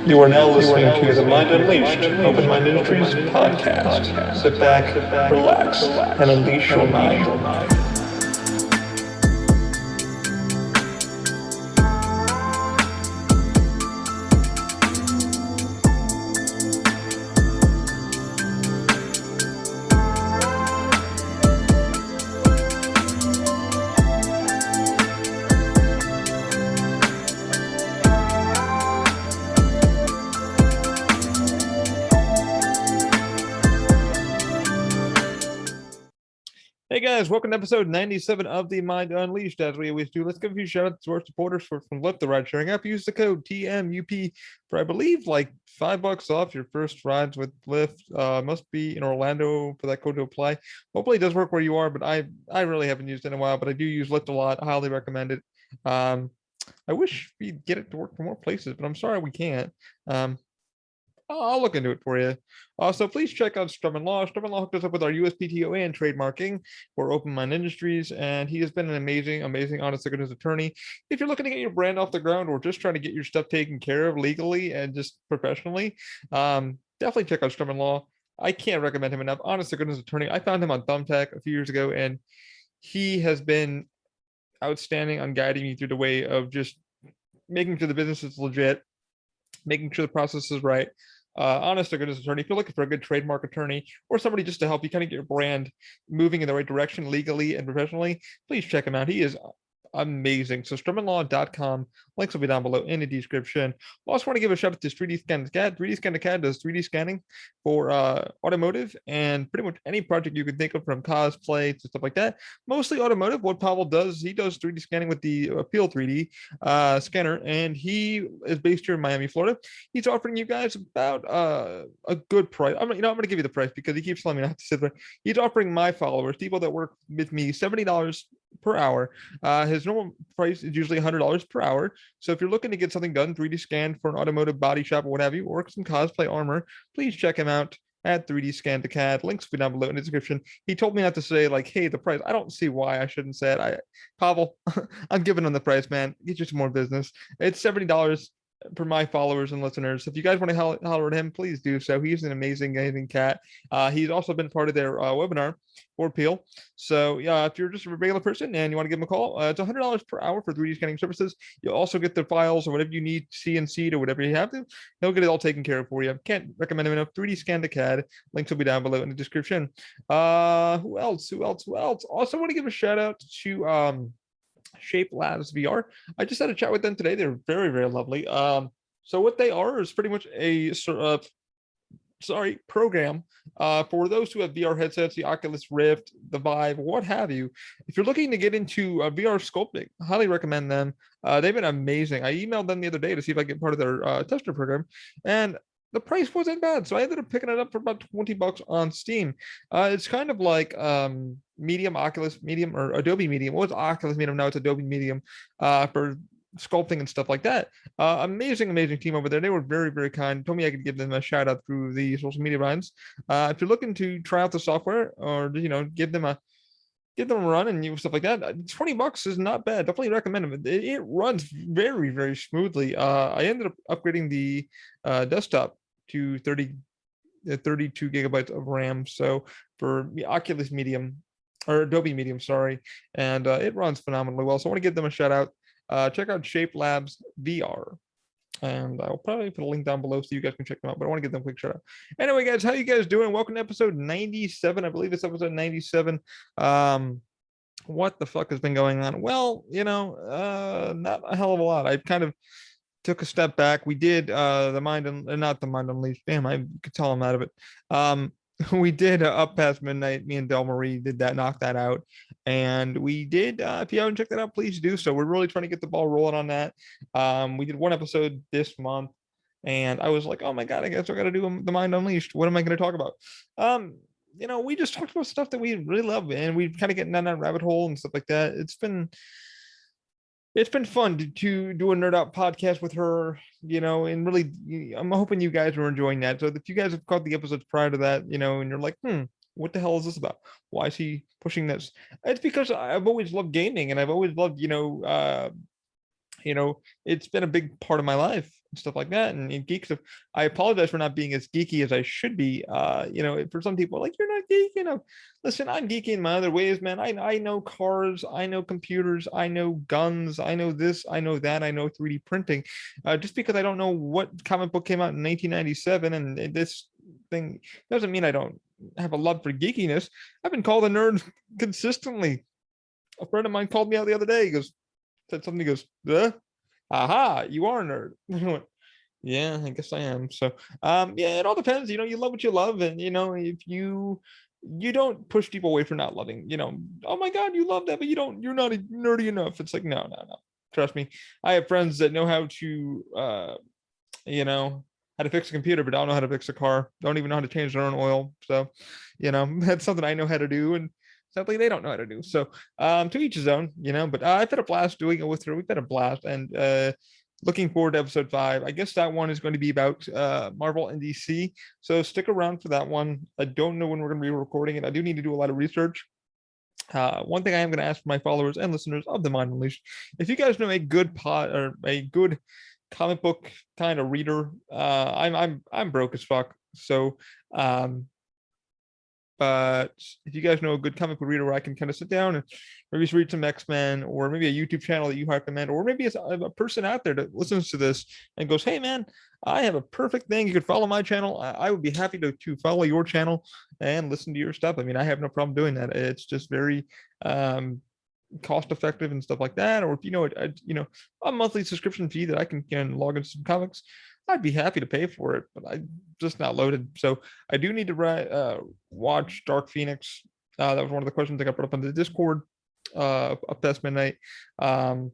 You are now listening to the Mind Unleashed, Open Mind Industries podcast. Sit back, relax, and unleash your mind. Hey guys, welcome to episode 97 of The Mind Unleashed. As we always do, let's give a few shout outs to our supporters from Lyft, the ride sharing app. Use the code TMUP for, I believe, like $5 off your first rides with Lyft. Must be in Orlando for that code to apply. Hopefully it does work where you are, but I really haven't used it in a while, but I do use Lyft a lot. I highly recommend it. I wish we'd get it to work for more places, but I'm sorry we can't. I'll look into it for you. Also, please check out Strum & Law. Strum & Law hooked us up with our USPTO and trademarking for Open Mind Industries, and he has been an amazing, honest to goodness attorney. If you're looking to get your brand off the ground or just trying to get your stuff taken care of legally and just professionally, definitely check out Strum & Law. I can't recommend him enough. Honest to goodness attorney. I found him on Thumbtack a few years ago, and he has been outstanding on guiding me through the way of just making sure the business is legit, making sure the process is right. Honest to goodness attorney, if you're looking for a good trademark attorney or somebody just to help you kind of get your brand moving in the right direction legally and professionally, please check him out. He is amazing. So strumandlaw.com, links will be down below in the description. I also want to give a shout out to 3D Scan to CAD. 3D Scan to CAD does 3D scanning for automotive and pretty much any project you can think of, from cosplay to stuff like that. Mostly automotive. What Pavel does, he does 3D scanning with the Appeal 3D scanner, and he is based here in Miami, Florida. He's offering you guys about a good price. I'm going to give you the price because he keeps telling me not to sit there. He's offering my followers, people that work with me, $70 per hour. His normal price is usually $100 per hour. So if you're looking to get something done, 3D scanned for an automotive body shop or what have you, or some cosplay armor, please check him out at 3D Scan to CAD. Links will be down below in the description. He told me not to say, like, hey, the price. I don't see why I shouldn't say it. Pavel, I'm giving him the price, man. Get you some more business. It's $70 for my followers and listeners. If you guys want to holler at him, please do so. He's an amazing cat. He's also been part of their webinar for Peel. So yeah, if you're just a regular person and you want to give him a call, it's $100 per hour for 3D scanning services. You'll also get the files or whatever you need, CNC'd or whatever you have to. He'll get it all taken care of for you. Can't recommend him enough. 3D Scan to CAD. Links will be down below in the description. Who else? Also want to give a shout out to Shape Labs VR. I just had a chat with them today. They're very lovely. So what they are is pretty much a program for those who have VR headsets, the Oculus Rift, the Vive, what have you. If you're looking to get into VR sculpting, I highly recommend them. They've been amazing. I emailed them the other day to see if I get part of their tester program, and the price wasn't bad, so I ended up picking it up for about $20 on Steam. It's kind of like Medium, Oculus Medium, or Adobe Medium. What was Oculus Medium? Now it's Adobe Medium for sculpting and stuff like that. Amazing team over there. They were very kind. Told me I could give them a shout out through the social media lines. If you're looking to try out the software, or give them a run and stuff like that, $20 is not bad. Definitely recommend them. It runs very smoothly. I ended up upgrading the desktop to 32 gigabytes of RAM. So for the Oculus Medium, or Adobe Medium, sorry, and it runs phenomenally well. So I want to give them a shout out. Check out Shape Labs VR, and I'll probably put a link down below so you guys can check them out, but I want to give them a quick shout out. Anyway, guys, how you guys doing? Welcome to episode 97. I believe it's episode 97. What the fuck has been going on? Well, not a hell of a lot. I kind of took a step back. We did not the Mind Unleashed. Damn, I could tell I'm out of it. We did Up Past Midnight. Me and Del Marie did that, knock that out. And we did, if you haven't checked that out, please do so. We're really trying to get the ball rolling on that. We did one episode this month, and I was like, oh my God, I guess I got to do The Mind Unleashed. What am I going to talk about? We just talked about stuff that we really love, and we've kind of getting down that rabbit hole and stuff like that. It's been fun to do a nerd out podcast with her, and really, I'm hoping you guys are enjoying that. So if you guys have caught the episodes prior to that, and you're like, what the hell is this about? Why is he pushing this? It's because I've always loved gaming, and I've always loved, it's been a big part of my life stuff like that. And geeks, I apologize for not being as geeky as I should be. For some people, like, you're not geeky. Listen, I'm geeky in my other ways, man. I know cars, I know computers, I know guns, I know this, I know that, I know 3D printing. Just because I don't know what comic book came out in 1997 and this thing doesn't mean I don't have a love for geekiness. I've been called a nerd consistently. A friend of mine called me out the other day. He said something. He goes, aha, you are a nerd. I went, yeah, I guess I am. So, yeah, it all depends. You love what you love, and if you don't push people away for not loving. Oh my God, you love that, but you're not nerdy enough. It's like, no. Trust me, I have friends that know how to, how to fix a computer, but don't know how to fix a car. Don't even know how to change their own oil. So, that's something I know how to do, and sadly they don't know how to do. So, to each his own, But I've had a blast doing it with her. We've had a blast, and looking forward to episode 5. I guess that one is going to be about Marvel and DC. So stick around for that one. I don't know when we're going to be recording it. I do need to do a lot of research. One thing I am going to ask my followers and listeners of the Mind Unleashed, if you guys know a good pod or a good comic book kind of reader, I'm broke as fuck. So, but if you guys know a good comic book reader where I can kind of sit down and maybe just read some X-Men, or maybe a YouTube channel that you recommend, or maybe it's a person out there that listens to this and goes, hey man, I have a perfect thing. You could follow my channel. I would be happy to follow your channel and listen to your stuff. I mean, I have no problem doing that. It's just very cost effective and stuff like that. Or if a monthly subscription fee that I can log into some comics, I'd be happy to pay for it, but I'm just not loaded. So I do need to watch Dark Phoenix. That was one of the questions I got brought up on the Discord up past midnight. I've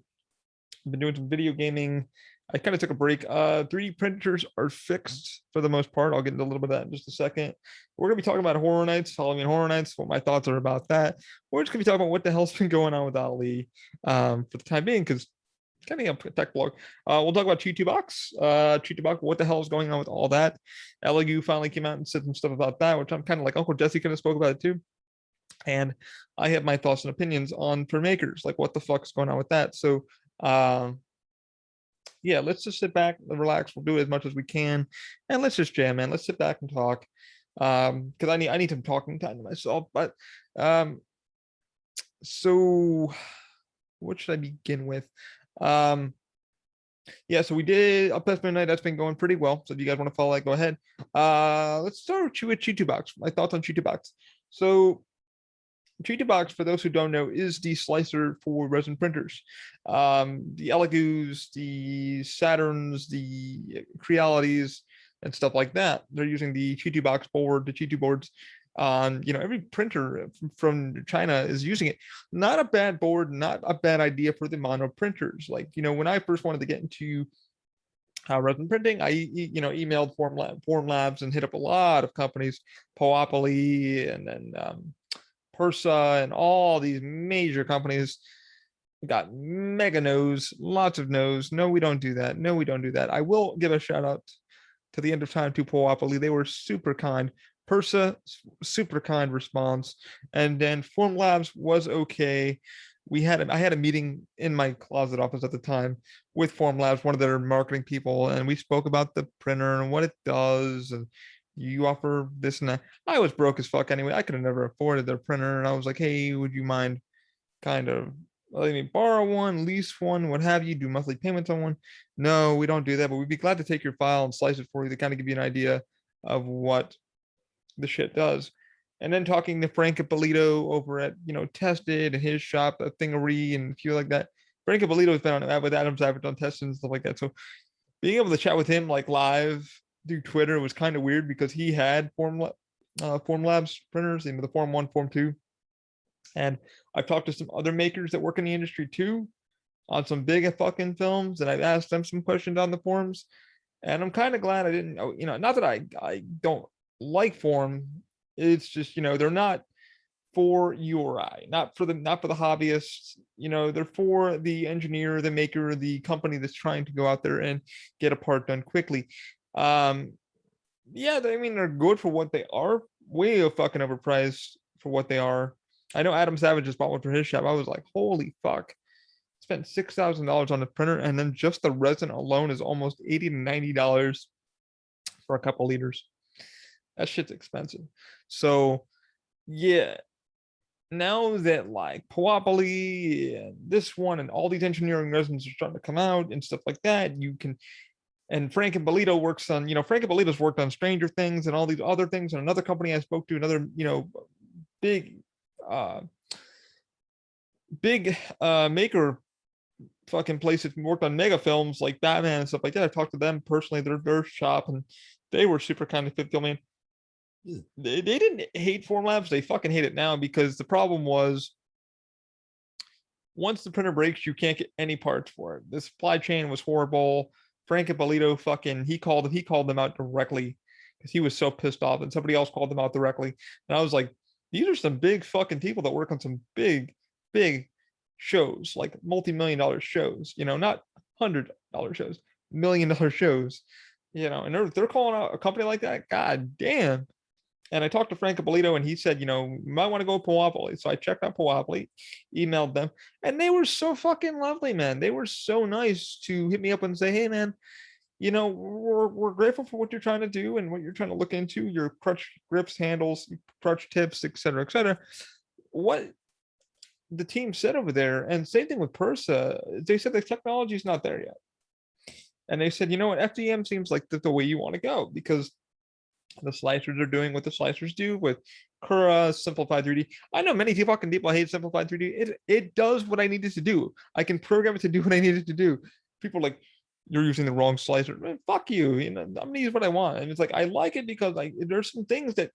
been doing some video gaming. I kind of took a break. 3D printers are fixed for the most part. I'll get into a little bit of that in just a second. We're going to be talking about Horror Nights, Halloween Horror Nights, what my thoughts are about that. We're just going to be talking about what the hell's been going on with Ali for the time being, because kind of a tech blog. We'll talk about Box. What the hell is going on with all that? Elegoo finally came out and said some stuff about that, which I'm kind of like Uncle Jesse kind of spoke about it too. And I have my thoughts and opinions on makers, like what the fuck's going on with that. So yeah, let's just sit back and relax. We'll do as much as we can, and let's just jam, man. Let's sit back and talk. Because I need some talking time to myself. But so what should I begin with? Yeah, so we did up past midnight. That's been going pretty well. So if you guys want to follow that, go ahead. Let's start with Box. My thoughts on Box. So Box, for those who don't know, is the slicer for resin printers. The Elegoos, the Saturns, the Crealities, and stuff like that. They're using the Box board, the Cheetu boards. Every printer from China is using it. Not a bad board, not a bad idea for the mono printers. Like, when I first wanted to get into resin printing, I emailed Form Labs and hit up a lot of companies, Poopoly and then Persa and all these major companies. Got mega no's, lots of no's. No, we don't do that. No, we don't do that. I will give a shout out to the End of Time to Poopoly. They were super kind. Persa, super kind response. And then Form Labs was okay. I had a meeting in my closet office at the time with Form Labs, one of their marketing people, and we spoke about the printer and what it does, and you offer this and that. I was broke as fuck anyway. I could have never afforded their printer, and I was like, hey, would you mind kind of letting me borrow one, lease one, what have you, do monthly payments on one? No, we don't do that, but we'd be glad to take your file and slice it for you to kind of give you an idea of what the shit does. And then talking to Frank Ippolito over at Tested and his shop, a Thingery and a few like that. Frank Ippolito has been on with Adam Savage on Tested and stuff like that. So being able to chat with him like live through Twitter was kind of weird, because he had Form Labs printers, the Form 1, Form 2. And I've talked to some other makers that work in the industry too on some big fucking films, and I've asked them some questions on the forums. And I'm kind of glad I didn't, not that I don't like Form. It's just, they're not for you or I, not for the hobbyists. They're for the engineer, the maker, the company that's trying to go out there and get a part done quickly. Yeah, they're good for what they are. Way fucking overpriced for what they are. I know Adam Savage just bought one for his shop. I was like, holy fuck. spent $6,000 on the printer, and then just the resin alone is almost $80 to $90 for a couple liters. That shit's expensive. So yeah, now that like Poopoly and this one and all these engineering resins are starting to come out and stuff like that, you can. And Frank and Bolito works on, Frank and Bolito's worked on Stranger Things and all these other things. And another company I spoke to, another, big, maker fucking place that worked on mega films like Batman and stuff like that. I talked to them personally, their shop, and they were super kind of fit. Man, they didn't hate Formlabs. They fucking hate it now because the problem was once the printer breaks, you can't get any parts for it. The supply chain was horrible. Frank Ippolito fucking he called them out directly because he was so pissed off, and somebody else called them out directly. And I was like, these are some big fucking people that work on some big shows, like multi-million-dollar shows, not $100 shows, $1 million shows, and they're calling out a company like that. God damn. And I talked to Frank Ippolito, and he said, you might want to go Poopoly. So I checked out Poopoly, emailed them, and they were so fucking lovely, man. They were so nice to hit me up and say, hey, man, we're grateful for what you're trying to do and what you're trying to look into, your crutch grips, handles, crutch tips, et cetera, et cetera. What the team said over there, and same thing with Persa, they said the technology is not there yet. And they said, what, FDM seems like the way you want to go, because the slicers are doing what the slicers do with Cura, Simplified 3D. I know many fucking people hate Simplified 3D. It does what I needed to do. I can program it to do what I needed to do. People are like, you're using the wrong slicer. Man, fuck you. I'm gonna use what I want. And it's like, I like it because there's some things that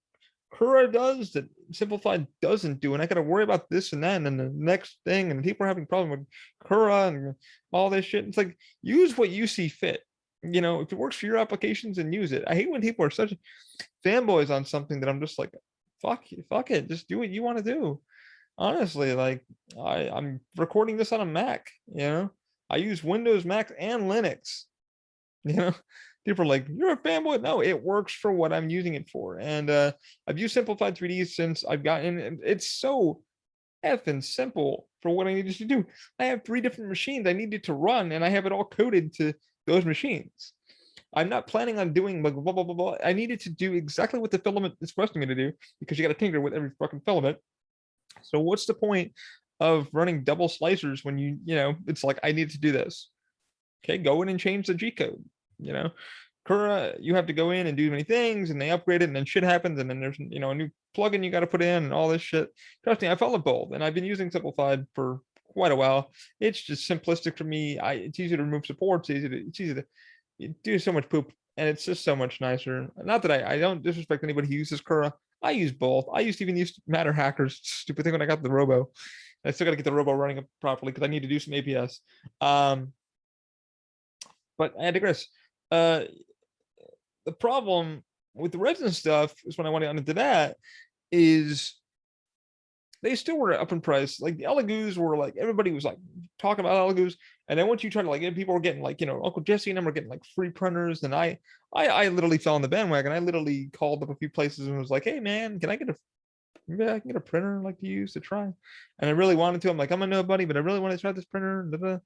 Cura does that Simplified doesn't do, and I got to worry about this and that and then the next thing. And people are having problems with Cura and all this shit. It's like, use what you see fit. If it works for your applications, then use it. I hate when people are such fanboys on something that I'm just like, fuck it, just do what you want to do. Honestly, like I'm recording this on a Mac. I use Windows, Mac, and Linux. People are like, you're a fanboy. No, it works for what I'm using it for. And I've used Simplified 3D since I've gotten. It's so effing simple for what I needed to do. I have 3 different machines I needed to run, and I have it all coded to those machines. I'm not planning on doing blah, blah, blah, blah, blah. I needed to do exactly what the filament is requesting me to do, because you got to tinker with every fucking filament. So what's the point of running double slicers when it's like, I need to do this. Okay, go in and change the G code. Cura, you have to go in and do many things, and they upgrade it, and then shit happens, and then there's a new plugin you got to put in and all this shit. Trust me, I follow both, and I've been using Simplified for quite a while. It's just simplistic for me. It's easy to remove supports. It's easy to do so much poop, and it's just so much nicer. Not that I don't disrespect anybody who uses Cura. I use both. I used to even use Matter Hackers, stupid thing, when I got the Robo. I still got to get the Robo running properly because I need to do some APS. But I digress. The problem with the resin stuff is, when I went on into that, is they still were up in price. Like the Elegoo's were like, everybody was like talking about Elegoo's, and then once you try to like, people were getting like, Uncle Jesse and them were getting like free printers, and I literally fell on the bandwagon. I literally called up a few places and was like, hey man, maybe I can get a printer like to use to try. And I really wanted to. I'm like, I'm a nobody, but I really want to try this printer.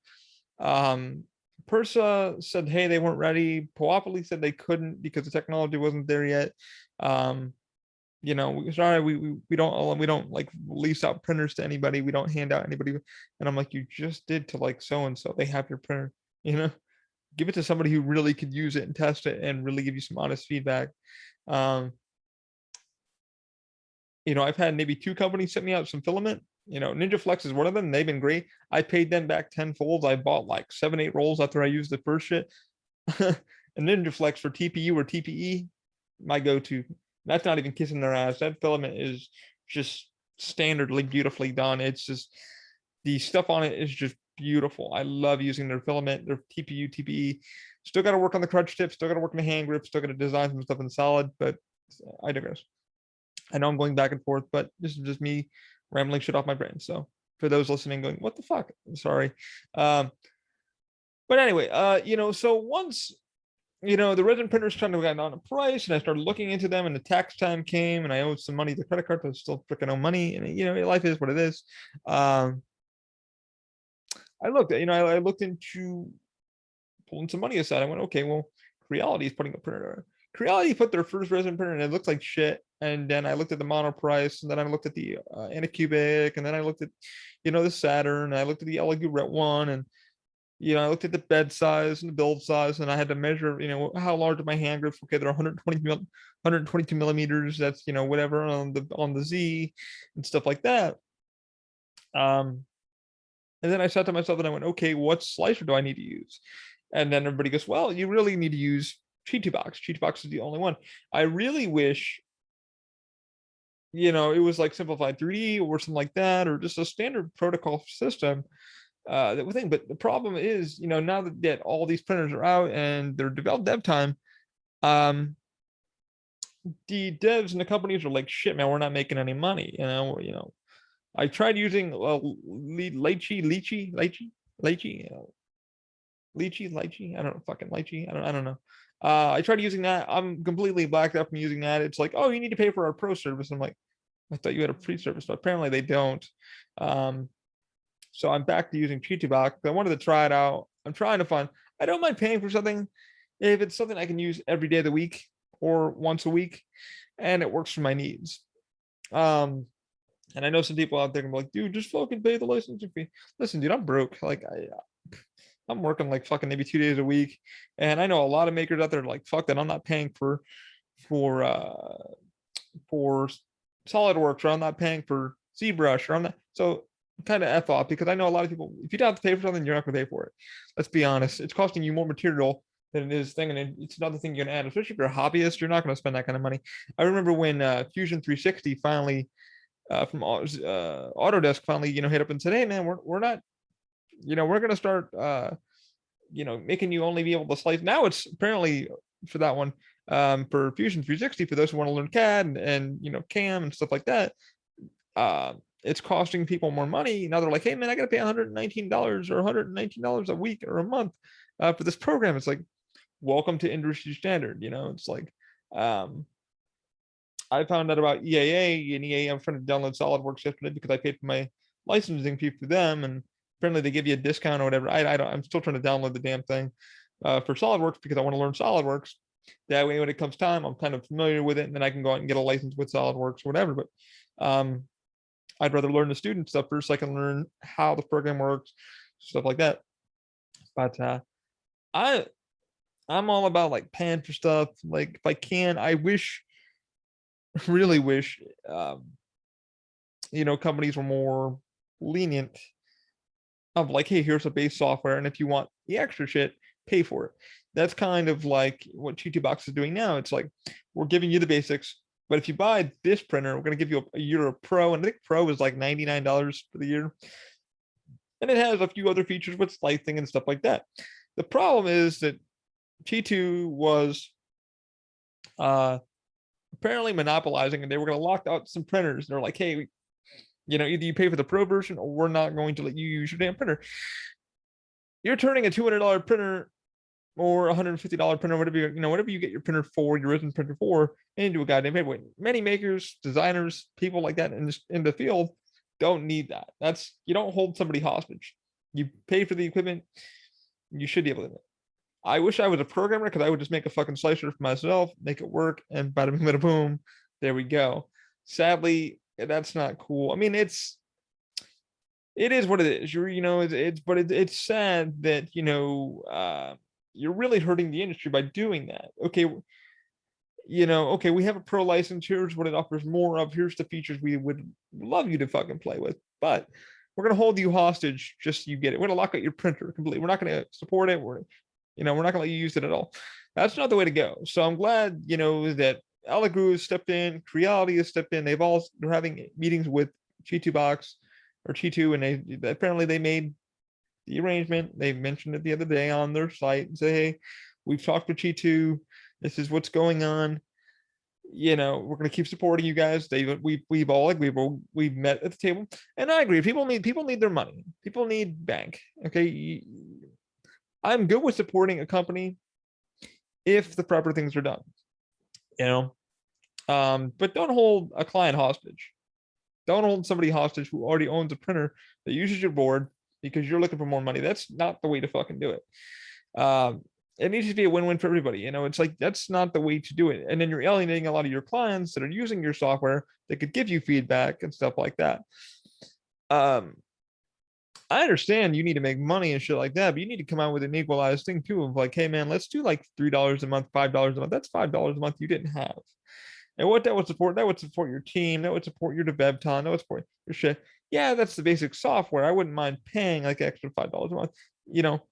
Persa said, hey, they weren't ready. Poopoly said they couldn't because the technology wasn't there yet. Sorry, we don't like lease out printers to anybody. We don't hand out anybody. And I'm like, you just did to like so and so. They have your printer. Give it to somebody who really could use it and test it and really give you some honest feedback. I've had maybe 2 companies send me out some filament. Ninja Flex is one of them. They've been great. I paid them back tenfold. I bought like 7-8 rolls after I used the first shit. And Ninja Flex for TPU or TPE, my go-to. That's not even kissing their ass. That filament is just standardly beautifully done. It's just, the stuff on it is just beautiful. I love using their filament, their TPU, TPE. Still got to work on the crutch tips. Still got to work on the hand grip. Still got to design some stuff in solid, but I digress. I know I'm going back and forth, but this is just me rambling shit off my brain. So for those listening going, what the fuck? I'm sorry. But anyway, so once, the resin printers trying to get on a price, and I started looking into them, and the tax time came, and I owed some money to the credit card, but I still freaking owe money. And, life is what it is. I I looked, I looked into pulling some money aside. I went, okay, well, Creality is putting a printer. Creality put their first resin printer and it looked like shit. And then I looked at the mono price, and then I looked at the Anycubic, and then I looked at, the Saturn. I looked at the Elegoo Ret 1, and I looked at the bed size and the build size, and I had to measure, how large are my hand grips. Okay, they're 122 millimeters. That's whatever on the Z and stuff like that. And then I said to myself, and I went, okay, what slicer do I need to use? And then everybody goes, well, you really need to use Cheat2Box. Cheat2Box is the only one. I really wish, it was like Simplified 3D or something like that, or just a standard protocol system that we think. But the problem is, now that all these printers are out and they're developed dev time, the devs and the companies are like, shit, man, we're not making any money. I tried using lychee. I don't know, fucking lychee. I don't know. I tried using that. I'm completely blacked out from using that. It's like, oh, you need to pay for our pro service. I'm like, I thought you had a pre-service, but apparently they don't. So I'm back to using Cheat2Box. I wanted to try it out. I'm trying to find. I don't mind paying for something if it's something I can use every day of the week or once a week, and it works for my needs. And I know some people out there can be like, dude, just fucking pay the licensing fee. Listen, dude, I'm broke. Like I'm working like fucking maybe 2 days a week. And I know a lot of makers out there like, fuck that. I'm not paying for SolidWorks, or I'm not paying for ZBrush, or I'm not. So kind of F off, because I know a lot of people, if you don't have to pay for something, you're not gonna pay for it. Let's be honest. It's costing you more material than it is thing. And it's another thing you're gonna add, especially if you're a hobbyist, you're not gonna spend that kind of money. I remember when Fusion 360 finally from Autodesk finally, hit up and said, hey man, we're not, we're going to start, making you only be able to slice. Now it's apparently for that one, for Fusion 360, for those who want to learn CAD and CAM and stuff like that, it's costing people more money. Now they're like, hey man, I got to pay $119 or $119 a week or a month for this program. It's like, welcome to industry standard. It's like, I found out about EAA, and EAA, I'm trying to download SolidWorks yesterday because I paid for my licensing fee for them, and apparently they give you a discount or whatever. I'm still trying to download the damn thing for SolidWorks because I want to learn SolidWorks. That way, when it comes time, I'm kind of familiar with it, and then I can go out and get a license with SolidWorks or whatever. But I'd rather learn the student stuff first so I can learn how the program works, stuff like that. But I'm all about like paying for stuff. Like if I can, I really wish companies were more lenient of like, hey, here's a base software, and if you want the extra shit, pay for it. That's kind of like what Cheat2Box is doing now. It's like, we're giving you the basics, but if you buy this printer, we're going to give you a year of Pro, and I think Pro is like $99 for the year, and it has a few other features with slicing and stuff like that. The problem is that T2 was apparently monopolizing, and they were going to lock out some printers. They're like, hey, either you pay for the pro version, or we're not going to let you use your damn printer. You're turning a $200 printer or $150 printer, whatever you get your printer for, your resin printer for, into a goddamn paperweight. Many makers, designers, people like that in the field don't need that. You don't hold somebody hostage. You pay for the equipment, you should be able to. I wish I was a programmer, because I would just make a fucking slicer for myself, make it work, and bada bing bada boom, there we go. Sadly, that's not cool. I mean, it is what it is. It's sad that you're really hurting the industry by doing that. Okay, we have a pro license. Here's what it offers more of. Here's the features we would love you to fucking play with, but we're gonna hold you hostage just so you get it. We're gonna lock out your printer completely. We're not gonna support it. We're not gonna let you use it at all. That's not the way to go. So I'm glad that Elegoo has stepped in, Creality has stepped in. They're having meetings with Cheat2Box or Cheat2, and apparently they made the arrangement. They mentioned it the other day on their site and say, hey, we've talked to Cheat2. This is what's going on. We're going to keep supporting you guys. We've all agreed. We've met at the table, and I agree. People need their money. People need bank. Okay, I'm good with supporting a company if the proper things are done. But don't hold a client hostage. Don't hold somebody hostage who already owns a printer that uses your board because you're looking for more money. That's not the way to fucking do it. It needs to be a win-win for everybody. You know, it's like, that's not the way to do it. And then you're alienating a lot of your clients that are using your software that could give you feedback and stuff like that. I understand you need to make money and shit like that, but you need to come out with an equalized thing too of like, hey man, let's do like $3 a month, $5 a month. That's $5 a month you didn't have. And what that would support your team, that would support your dev time, that would support your shit. Yeah, that's the basic software. I wouldn't mind paying like extra $5 a month, you know.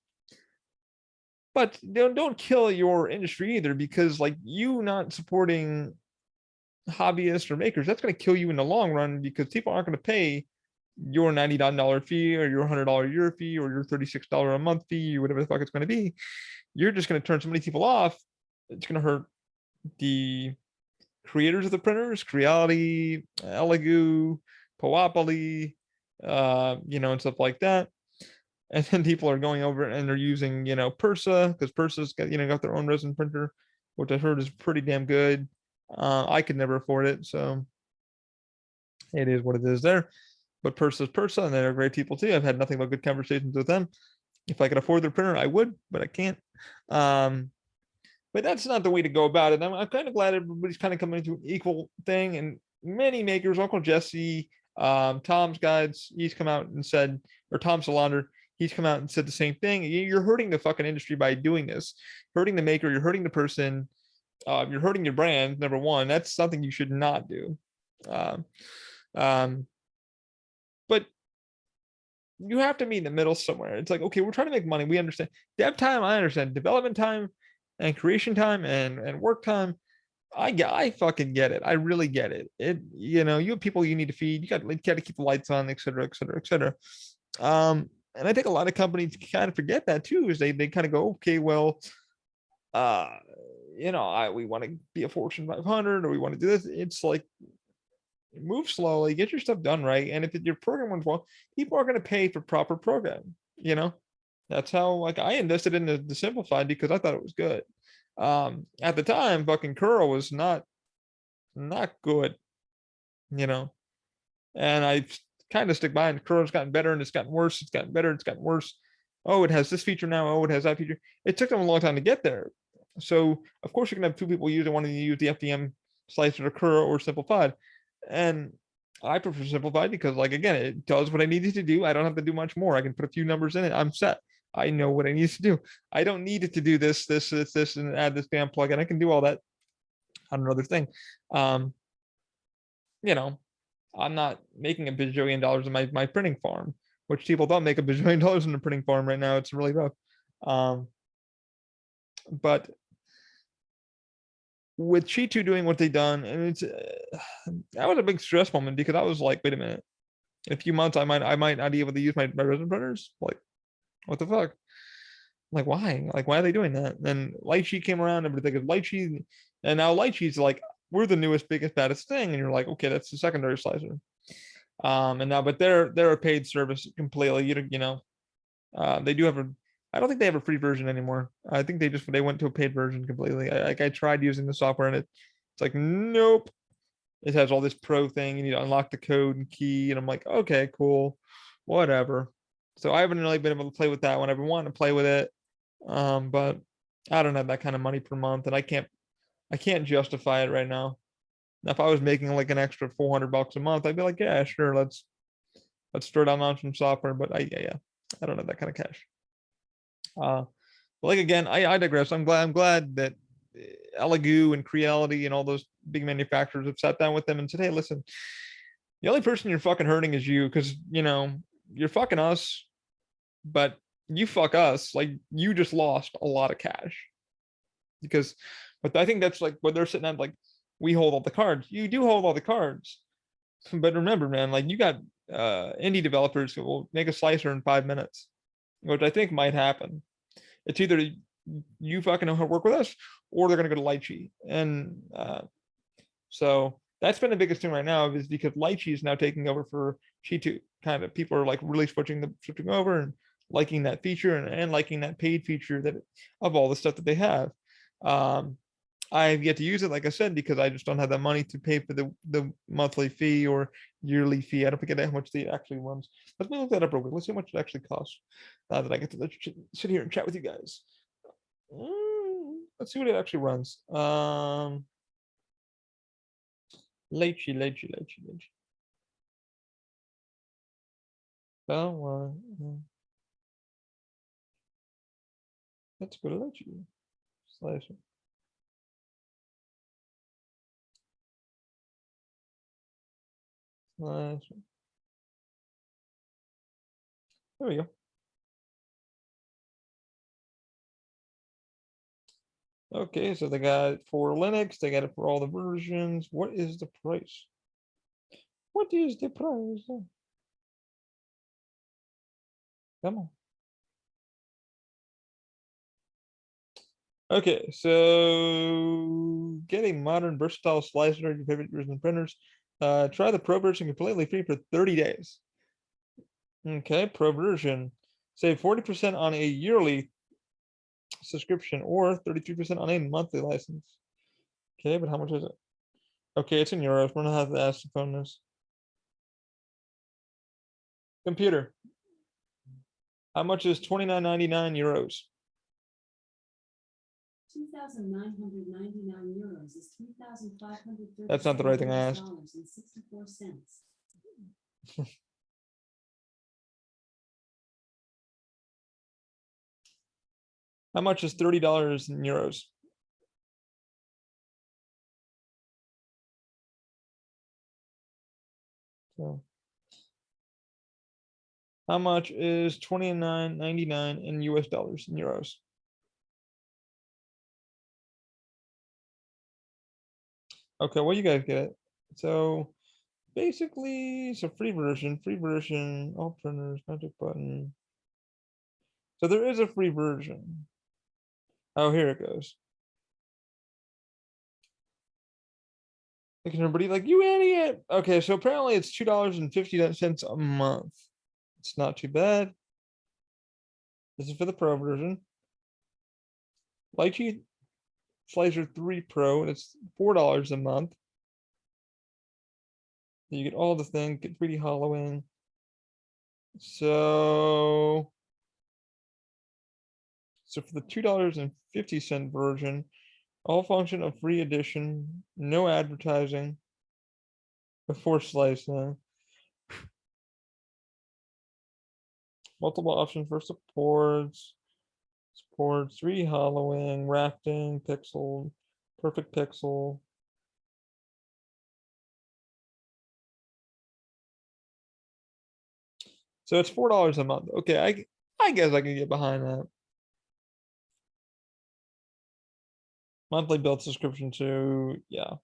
But don't kill your industry either, because like you not supporting hobbyists or makers, that's going to kill you in the long run, because people aren't going to pay your $99 fee or your $100 a year fee or your $36 a month fee or whatever the fuck it's going to be. You're just going to turn so many people off. It's going to hurt the creators of the printers, Creality, Elegoo, Poopoly, and stuff like that. And then people are going over and they're using, Persa, because Persa's got their own resin printer, which I heard is pretty damn good. I could never afford it, so it is what it is there. But Persa's Persa, and they're great people too. I've had nothing but good conversations with them. If I could afford their printer, I would, but I can't. But that's not the way to go about it. I'm kind of glad everybody's kind of coming to an equal thing. And many makers, Uncle Jesse, Tom's Guides, he's come out and said, or Tom Solander, he's come out and said the same thing. You're hurting the fucking industry by doing this. Hurting the maker, you're hurting the person, you're hurting your brand, number one. That's something you should not do. But you have to meet in the middle somewhere. It's like, okay, we're trying to make money. We understand dev time. I understand development time and creation time and work time. I fucking get it. I really get it. You have people you need to feed. You got to keep the lights on, et cetera, et cetera, et cetera. And I think a lot of companies kind of forget that too, is they kind of go, okay, well, we want to be a Fortune 500 or we want to do this. It's like, move slowly, get your stuff done right. And if your program runs well, people are going to pay for proper program. That's how, like, I invested in the simplified because I thought it was good. At the time, fucking Curl was not good, and I kind of stick by, and Curl's gotten better and it's gotten worse. It's gotten better. It's gotten worse. Oh, it has this feature now. Oh, it has that feature. It took them a long time to get there. So of course you can have two people wanting to use the FDM slicer or Curl or simplified. And I prefer simplified because, like, again, it does what I needed to do. I don't have to do much more. I can put a few numbers in it. I'm set. I know what I need to do. I don't need it to do this, and add this damn plugin. I can do all that on another thing. I'm not making $1 bajillion in my printing farm, which people don't make $1 bajillion in the printing farm right now. It's really rough. But with Cheat2 doing what they've done, and it's that was a big stress moment, because I was like, wait a minute, in a few months I might not be able to use my resin printers. Like, what the fuck? Like, why? Like, why are they doing that? And then Lightsheet came around, everybody thinks Lightsheet, and now Lightsheet's like, we're the newest, biggest, baddest thing, and you're like, okay, that's the secondary slicer. And now, but they're a paid service completely. They do have I don't think they have a free version anymore. I think they went to a paid version completely. I tried using the software and it's like, nope. It has all this pro thing. You need to unlock the code and key. And I'm like, okay, cool, whatever. So I haven't really been able to play with that one. I've been wanting to play with it. But I don't have that kind of money per month, and I can't justify it right now. Now, if I was making like an extra $400 a month, I'd be like, yeah, sure, let's throw down on some software. But I don't have that kind of cash. But like, again, I digress. I'm glad that Elegoo and Creality and all those big manufacturers have sat down with them and said, hey, listen, the only person you're fucking hurting is you, because you're fucking us, but you fuck us. Like, you just lost a lot of cash. But I think that's like what they're sitting at, like, we hold all the cards. You do hold all the cards, but remember, man, like, you got indie developers who will make a slicer in 5 minutes, which I think might happen. It's either you fucking know how to work with us, or they're gonna go to Lightsheet. And so that's been the biggest thing right now, is because Lightsheet is now taking over for Cheat2. Kind of people are like really switching over and liking that feature and liking that paid feature of all the stuff that they have. I have yet to use it, like I said, because I just don't have that money to pay for the monthly fee or yearly fee. I don't forget how much it actually runs. Let me look that up real quick. Let's see how much it actually costs. Now that I get to sit here and chat with you guys. Let's see what it actually runs. Lychee. Oh, let's go to lychee. Slicer. Slicer. There we go. Okay, so they got it for Linux, they got it for all the versions. What is the price? What is the price? Come on. Okay, so get a modern versatile slicer, your favorite resin printers. Try the Pro version completely free for 30 days. Okay, Pro version. Save 40% on a yearly subscription or 33% on a monthly license. Okay, but how much is it? Okay, it's in euros. We're gonna have to ask the phone this. Computer. How much is 29.99 euros? 2,999 euros is 3,530. That's not the right thing I asked. How much is $30 in euros? So, how much is $29.99 in US dollars in euros? Okay, well, you guys get it. So basically, it's a free version, all printers, magic button. So there is a free version. Oh, here it goes. Like everybody, like, you idiot. Okay, so apparently it's $2.50 a month. It's not too bad. This is for the Pro version. Lychee Slicer 3 Pro, and it's $4 a month. You get all the things, get 3D hollowing. So for the $2.50 version, all function of free edition, no advertising before slicing. Multiple options for supports, 3D hollowing, rafting, pixel, perfect pixel. So it's $4 a month. Okay, I guess I can get behind that. Monthly bill subscription to, yeah.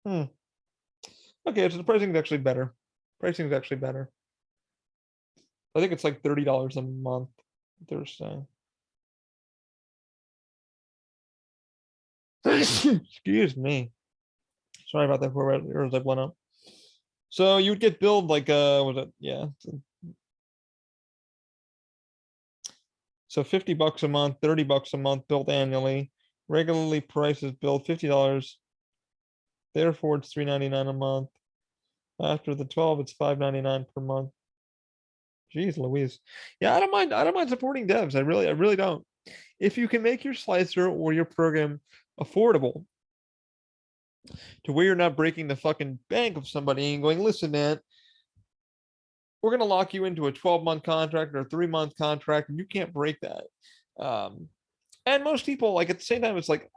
Okay, so the pricing is actually better. Pricing is actually better. I think it's like $30 a month. They're saying. Excuse me. Sorry about that. For yours, I went up. So you would get billed like was it? Yeah. So $50 a month, $30 a month billed annually. Regularly prices billed $50. Therefore, it's $3.99 a month. After the 12, it's $5.99 per month. Jeez Louise. Yeah, I don't mind supporting devs. I really don't. If you can make your slicer or your program affordable to where you're not breaking the fucking bank of somebody and going, listen, man, we're gonna lock you into a 12-month contract or a 3-month contract, and you can't break that. And most people, like, at the same time, it's like,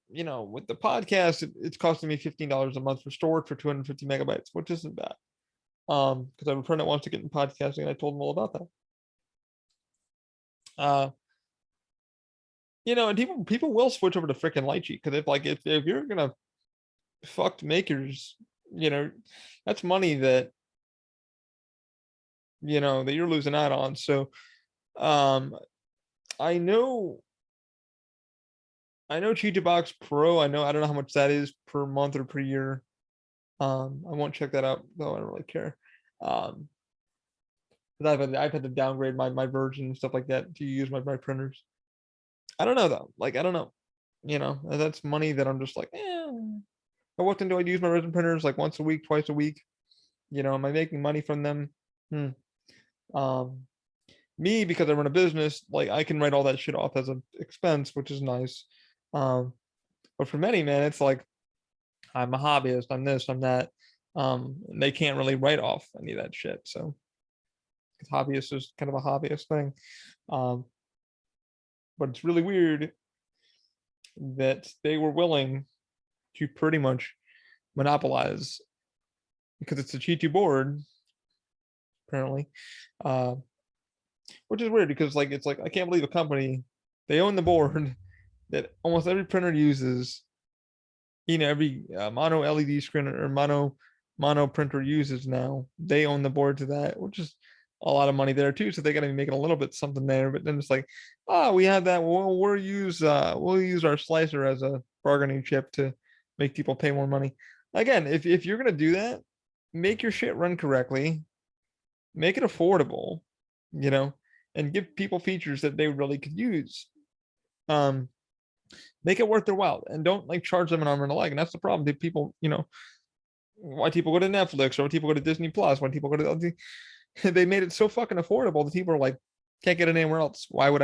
you know, with the podcast, it's costing me $15 a month for storage for 250 megabytes, which isn't bad. Because I have a friend that wants to get in podcasting, and I told him all about that. You know, and people will switch over to freaking Lychee, because if you're gonna fuck makers, you know, that's money that, you know, that you're losing out on. So I know Cheetah Box Pro. I don't know how much that is per month or per year. I won't check that out though. I don't really care. because I've had to downgrade my version and stuff like that to use my printers. I don't know though. Like I don't know. That's money that I'm just like, how often do I use my resin printers? Like once a week, twice a week. Am I making money from them? Hmm. Um, Me, because I run a business, like I can write all that shit off as an expense, which is nice. Um, but for many, man, it's like I'm a hobbyist, I'm this, I'm that. They can't really write off any of that shit. So hobbyist is kind of a hobbyist thing. Um, but it's really weird that they were willing to pretty much monopolize because it's a G2 board, apparently. Which is weird because like it's like I can't believe a company, they own the board that almost every printer uses, every mono LED screen or mono printer uses now. They own the board to that, which is a lot of money there too. So they got to be making a little bit something there. But then it's like, oh, we have that. We'll use our slicer as a bargaining chip to make people pay more money. Again, if you're gonna do that, make your shit run correctly, make it affordable, and give people features that they really could use. Make it worth their while and don't like charge them an arm and a leg. And that's the problem. People, why people go to Netflix or why people go to Disney Plus, why people go to they made it so fucking affordable that people are like, can't get it anywhere else. Why won't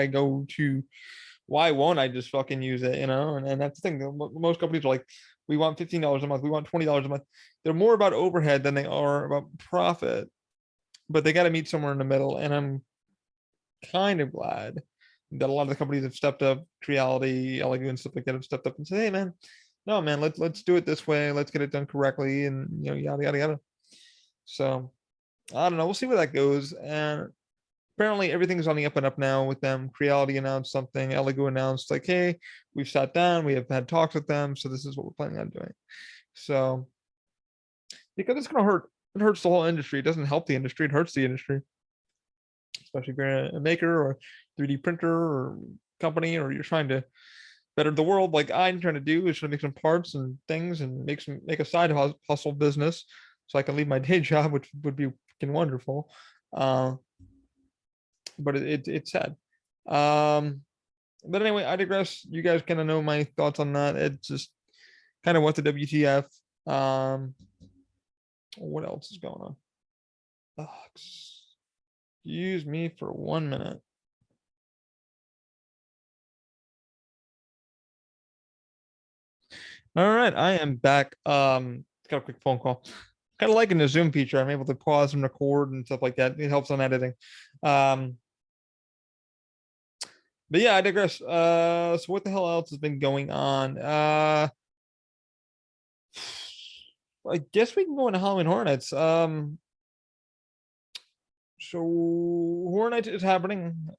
I just fucking use it? And that's the thing. Most companies are like, we want $15 a month, we want $20 a month. They're more about overhead than they are about profit, but they got to meet somewhere in the middle. And I'm kind of glad that a lot of the companies have stepped up, Creality, Elegoo, and stuff like that have stepped up and said, hey man, no man, let's do it this way, let's get it done correctly, and yada yada yada. So I don't know, we'll see where that goes. And apparently everything's on the up and up now with them. Creality announced something, Elegoo announced like, hey, we've sat down, we have had talks with them, so this is what we're planning on doing. So because it's gonna hurt, it hurts the whole industry. It doesn't help the industry, it hurts the industry, especially if you're a maker or 3D printer or company, or you're trying to better the world like I'm trying to do, is trying to make some parts and things and make a side hustle business so I can leave my day job, which would be fucking wonderful. But it's sad. But anyway, I digress. You guys kind of know my thoughts on that. It's just kind of what the WTF. What else is going on? Oh, excuse me for 1 minute. All right, I am back. Got a quick phone call. Kind of liking the Zoom feature. I'm able to pause and record and stuff like that. It helps on editing. But yeah, I digress. So what the hell else has been going on? I guess we can go into Halloween Horror Nights. So Horror Nights is happening.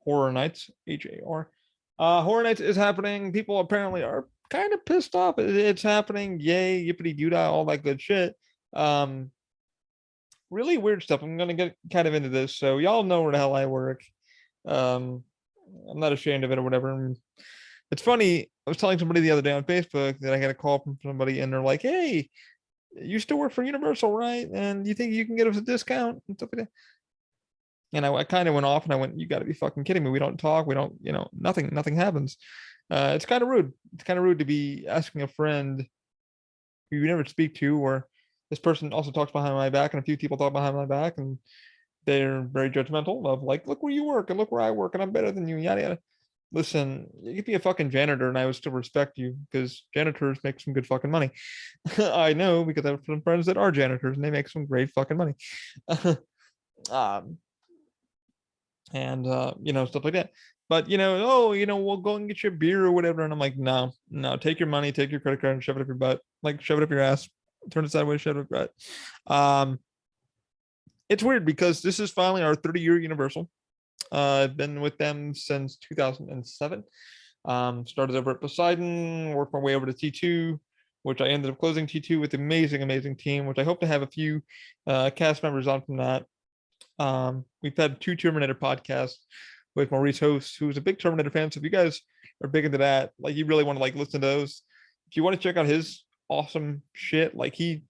Horror Nights, HAR. Horror Nights is happening. People apparently are kind of pissed off. It's happening. Yay, yippity doo dah, all that good shit. Really weird stuff. I'm gonna get kind of into this, so y'all know where the hell I work. I'm not ashamed of it or whatever. It's funny. I was telling somebody the other day on Facebook that I got a call from somebody, and they're like, "Hey, you still work for Universal, right? And you think you can get us a discount and stuff like that?" And I kind of went off and I went, "You got to be fucking kidding me. We don't talk. We don't, nothing happens." It's kind of rude. It's kind of rude to be asking a friend who you never speak to, or this person also talks behind my back, and a few people talk behind my back, and they're very judgmental of like, look where you work and look where I work and I'm better than you, yada yada. Listen, you could be a fucking janitor and I would still respect you because janitors make some good fucking money. I know because I have some friends that are janitors and they make some great fucking money. And stuff like that. But we'll go and get you a beer or whatever. And I'm like, no, take your money, take your credit card and shove it up your butt. Like shove it up your ass, turn it sideways, shove it up your butt. It's weird because this is finally our 30-year Universal. I've been with them since 2007. Started over at Poseidon, worked my way over to T2, which I ended up closing T2 with amazing team, which I hope to have a few cast members on from that. We've had 2 Terminator podcasts with Maurice Host, who's a big Terminator fan. So if you guys are big into that, like you really want to like listen to those, if you want to check out his awesome shit, like he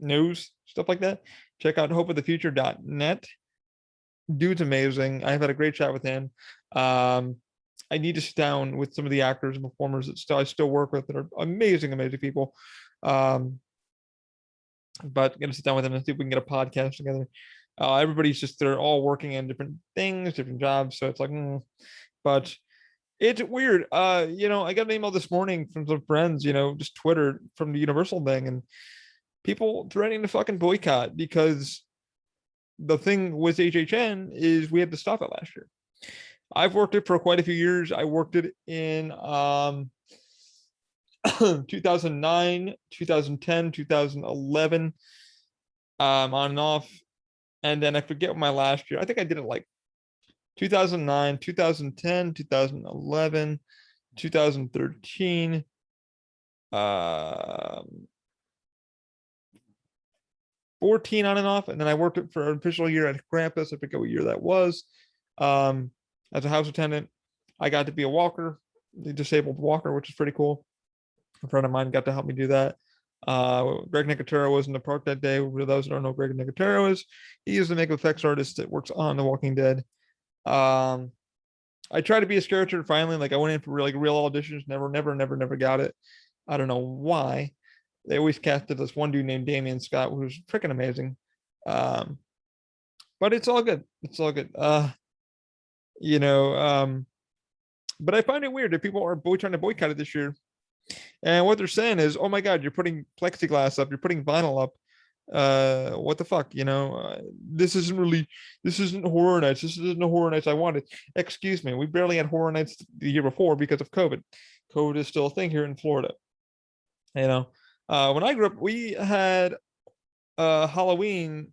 knows stuff like that, check out hopeofthefuture.net. Dude's amazing. I've had a great chat with him. I need to sit down with some of the actors and performers that I still work with that are amazing, amazing people. But gonna sit down with them and see if we can get a podcast together. Everybody's just they're all working on different things, different jobs, so it's like, but it's weird. I got an email this morning from some friends, just Twitter from the Universal thing, and people threatening to fucking boycott because the thing with HHN is we had to stop it last year. I've worked it for quite a few years. I worked it in 2009, 2010, 2011, on and off. And then I forget what my last year. I think I did it like 2009, 2010, 2011, 2013. 14 on and off, and then I worked it for an official year at Krampus. I forget what year that was. As a house attendant, I got to be a walker, the disabled walker, which is pretty cool. A friend of mine got to help me do that. Greg Nicotero was in the park that day. For those that don't know who Greg Nicotero is, he is the makeup effects artist that works on The Walking Dead. I tried to be a character finally. Like I went in for real auditions, never got it. I don't know why. They always casted this one dude named Damian Scott, who was freaking amazing. But it's all good. It's all good. But I find it weird that people are trying to boycott it this year. And what they're saying is, oh my God, you're putting plexiglass up, you're putting vinyl up. What the fuck, this isn't Horror Nights. This isn't the Horror Nights I wanted. Excuse me, we barely had Horror Nights the year before because of COVID. COVID is still a thing here in Florida. When I grew up, we had Halloween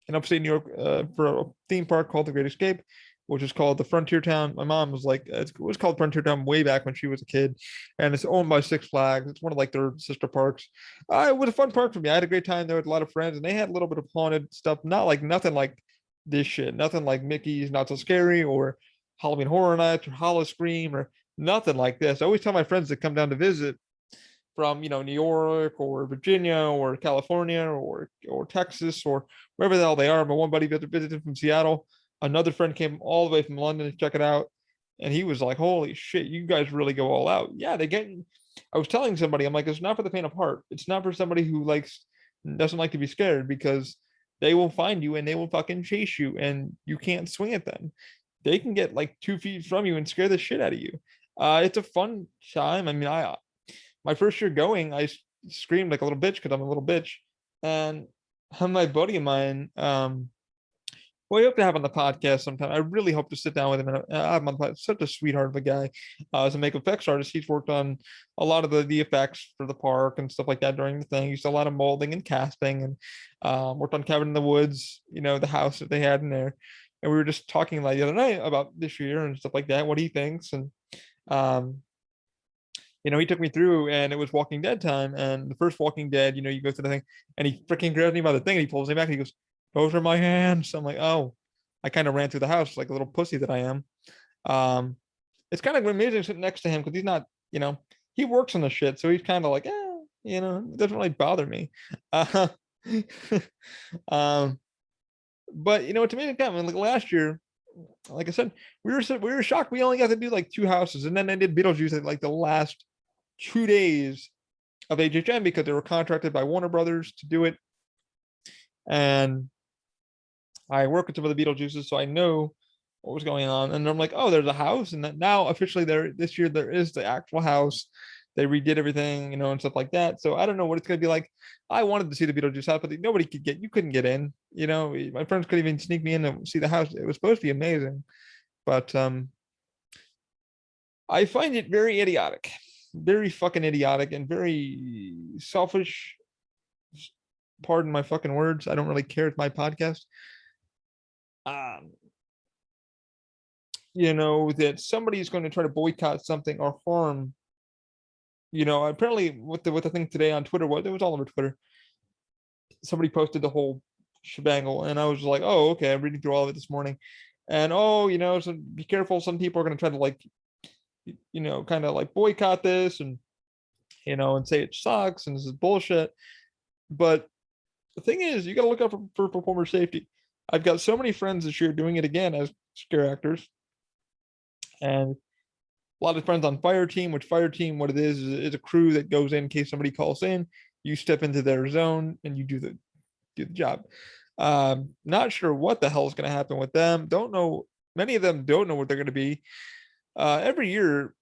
in upstate New York for a theme park called the Great Escape, which is called the Frontier Town. My mom was like, it was called Frontier Town way back when she was a kid, and it's owned by Six Flags. It's one of like their sister parks. It was a fun park for me. I had a great time there with a lot of friends, and they had a little bit of haunted stuff. Nothing like this shit. Nothing like Mickey's Not So Scary or Halloween Horror Nights or Hollow Scream or nothing like this. I always tell my friends that come down to visit from New York or Virginia or California or Texas or wherever the hell they are. My one buddy visited from Seattle. Another friend came all the way from London to check it out, and he was like, "Holy shit, you guys really go all out." Yeah, I was telling somebody, I'm like, it's not for the faint of heart. It's not for somebody who doesn't like to be scared, because they will find you and they will fucking chase you, and you can't swing at them. They can get like 2 feet from you and scare the shit out of you. It's a fun time. I mean, my first year going, I screamed like a little bitch because I'm a little bitch. And my buddy of mine, we hope to have on the podcast sometime. I really hope to sit down with him and have him on the podcast. Such a sweetheart of a guy. As a makeup effects artist, he's worked on a lot of the effects for the park and stuff like that during the thing. He's done a lot of molding and casting, and worked on Cabin in the Woods, the house that they had in there. And we were just talking like the other night about this year and stuff like that, what he thinks. And he took me through, and it was Walking Dead time. And the first Walking Dead, you go through the thing, and he freaking grabs me by the thing, and he pulls me back, and he goes, "Those are my hands." I'm like, oh, I kind of ran through the house like a little pussy that I am. It's kind of amazing sitting next to him because he's not, he works on the shit, so he's kind of like, it doesn't really bother me. But it's amazing time. Like last year, like I said, we were shocked. We only got to do like 2 houses, and then they did Beetlejuice at like the last 2 days of HHN because they were contracted by Warner Brothers to do it. And I work with some of the Beetlejuices, so I know what was going on. And I'm like, oh, there's a house, and that now officially this year there is the actual house. They redid everything, and stuff like that. So I don't know what it's gonna be like. I wanted to see the Beetlejuice house, but you couldn't get in. My friends couldn't even sneak me in to see the house. It was supposed to be amazing, but I find it very idiotic, very fucking idiotic, and very selfish. Pardon my fucking words. I don't really care. It's my podcast. That somebody's going to try to boycott something or harm. Apparently what the thing today on Twitter was, it was all over Twitter. Somebody posted the whole shebangle, and I was like, oh, okay, I'm reading through all of it this morning. And so be careful. Some people are going to try to kind of like boycott this and say it sucks and this is bullshit. But the thing is, you got to look out for performer safety. I've got so many friends this year doing it again as scare actors, and a lot of friends on fire team. Which fire team, what it is a crew that goes in case somebody calls in. You step into their zone and you do the job. Not sure what the hell is going to happen with them. Don't know. Many of them don't know what they're going to be. Every year,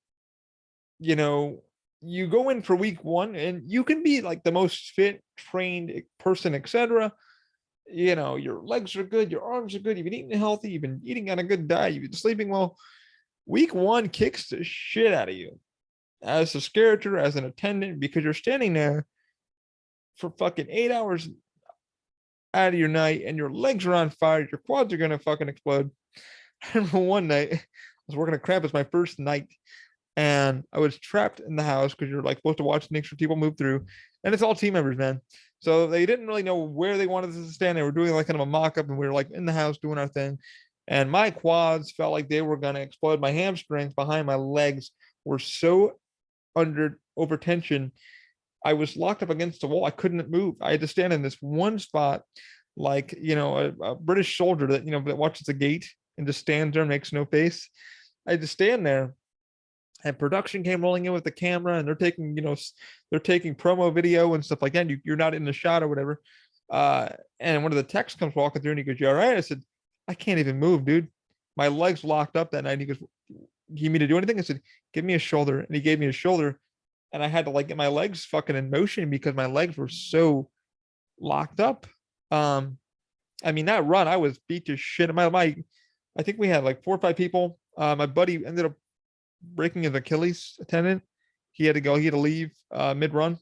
you know, you go in for week one and you can be like the most fit, trained person, etc. You know, your legs are good, your arms are good, you've been eating healthy, you've been eating on a good diet, you've been sleeping well. Week one kicks the shit out of you as a character, as an attendant, because you're standing there for fucking 8 hours out of your night and your legs are on fire, your quads are gonna fucking explode. I remember one night I was working at Krampus my first night, and I was trapped in the house because you're like supposed to watch things for people move through, and it's all team members, man. So they didn't really know where they wanted us to stand. They were doing like kind of a mock-up, and we were like in the house doing our thing. And my quads felt like they were gonna explode. My hamstrings behind my legs were so under over tension. I was locked up against the wall. I couldn't move. I had to stand in this one spot, like a British soldier that that watches the gate and just stands there and makes no face. I had to stand there, and production came rolling in with the camera, and they're taking they're taking promo video and stuff like that. You're not in the shot or whatever. And one of the techs comes walking through and he goes, "You all right?" I said, "I can't even move, dude. My legs locked up that night." And he goes, "You need me to do anything?" I said, "Give me a shoulder." And he gave me a shoulder, and I had to like get my legs fucking in motion because my legs were so locked up. I mean, that run, I was beat to shit. I think we had like 4 or 5 people. My buddy ended up breaking his Achilles tendon. He had to go. He had to leave mid run,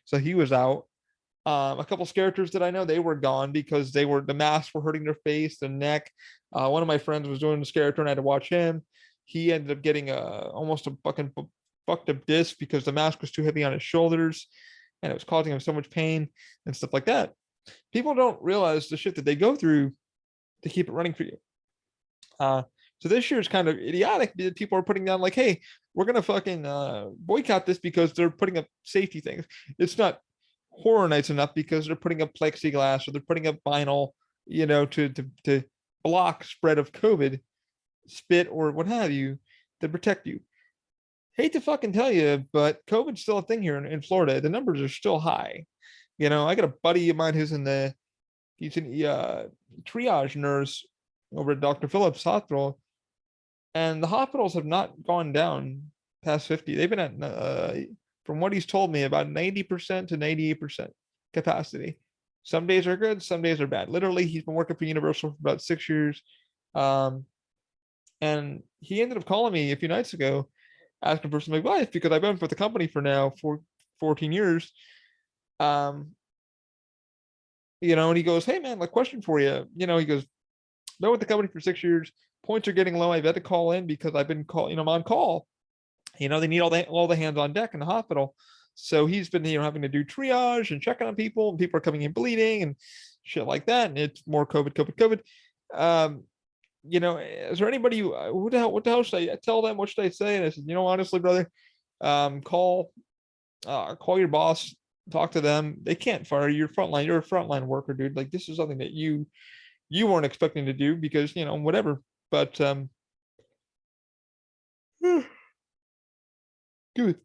so he was out. A couple characters that I know, they were gone because the masks were hurting their face, their neck. One of my friends was doing this character, and I had to watch him. He ended up getting almost a fucking fucked up disc because the mask was too heavy on his shoulders, and it was causing him so much pain and stuff like that. People don't realize the shit that they go through to keep it running for you. So this year is kind of idiotic. People are putting down like, "Hey, we're gonna fucking boycott this because they're putting up safety things." It's not horror nights enough because they're putting up plexiglass or they're putting up vinyl, to block spread of COVID, spit or what have you, to protect you. Hate to fucking tell you, but COVID's still a thing here in Florida. The numbers are still high. I got a buddy of mine he's an triage nurse over at Dr. Phillips Hospital, and the hospitals have not gone down past 50. They've been at, from what he's told me, about 90% to 98% capacity. Some days are good, some days are bad. Literally, he's been working for Universal for about 6 years. And he ended up calling me a few nights ago, asking for some advice because I've been with the company for now for 14 years. And he goes, "Hey man, like question for you." He goes, "Been with the company for 6 years. Points are getting low. I've had to call in because I've been I'm on call. They need all the hands on deck in the hospital." So he's been having to do triage and checking on people, and people are coming in bleeding and shit like that. And it's more COVID. Is there anybody what the hell should I tell them? What should I say? And I said, honestly, brother, call your boss, talk to them. They can't fire you. You're a frontline worker, dude. Like, this is something that you weren't expecting to do because whatever. But dude,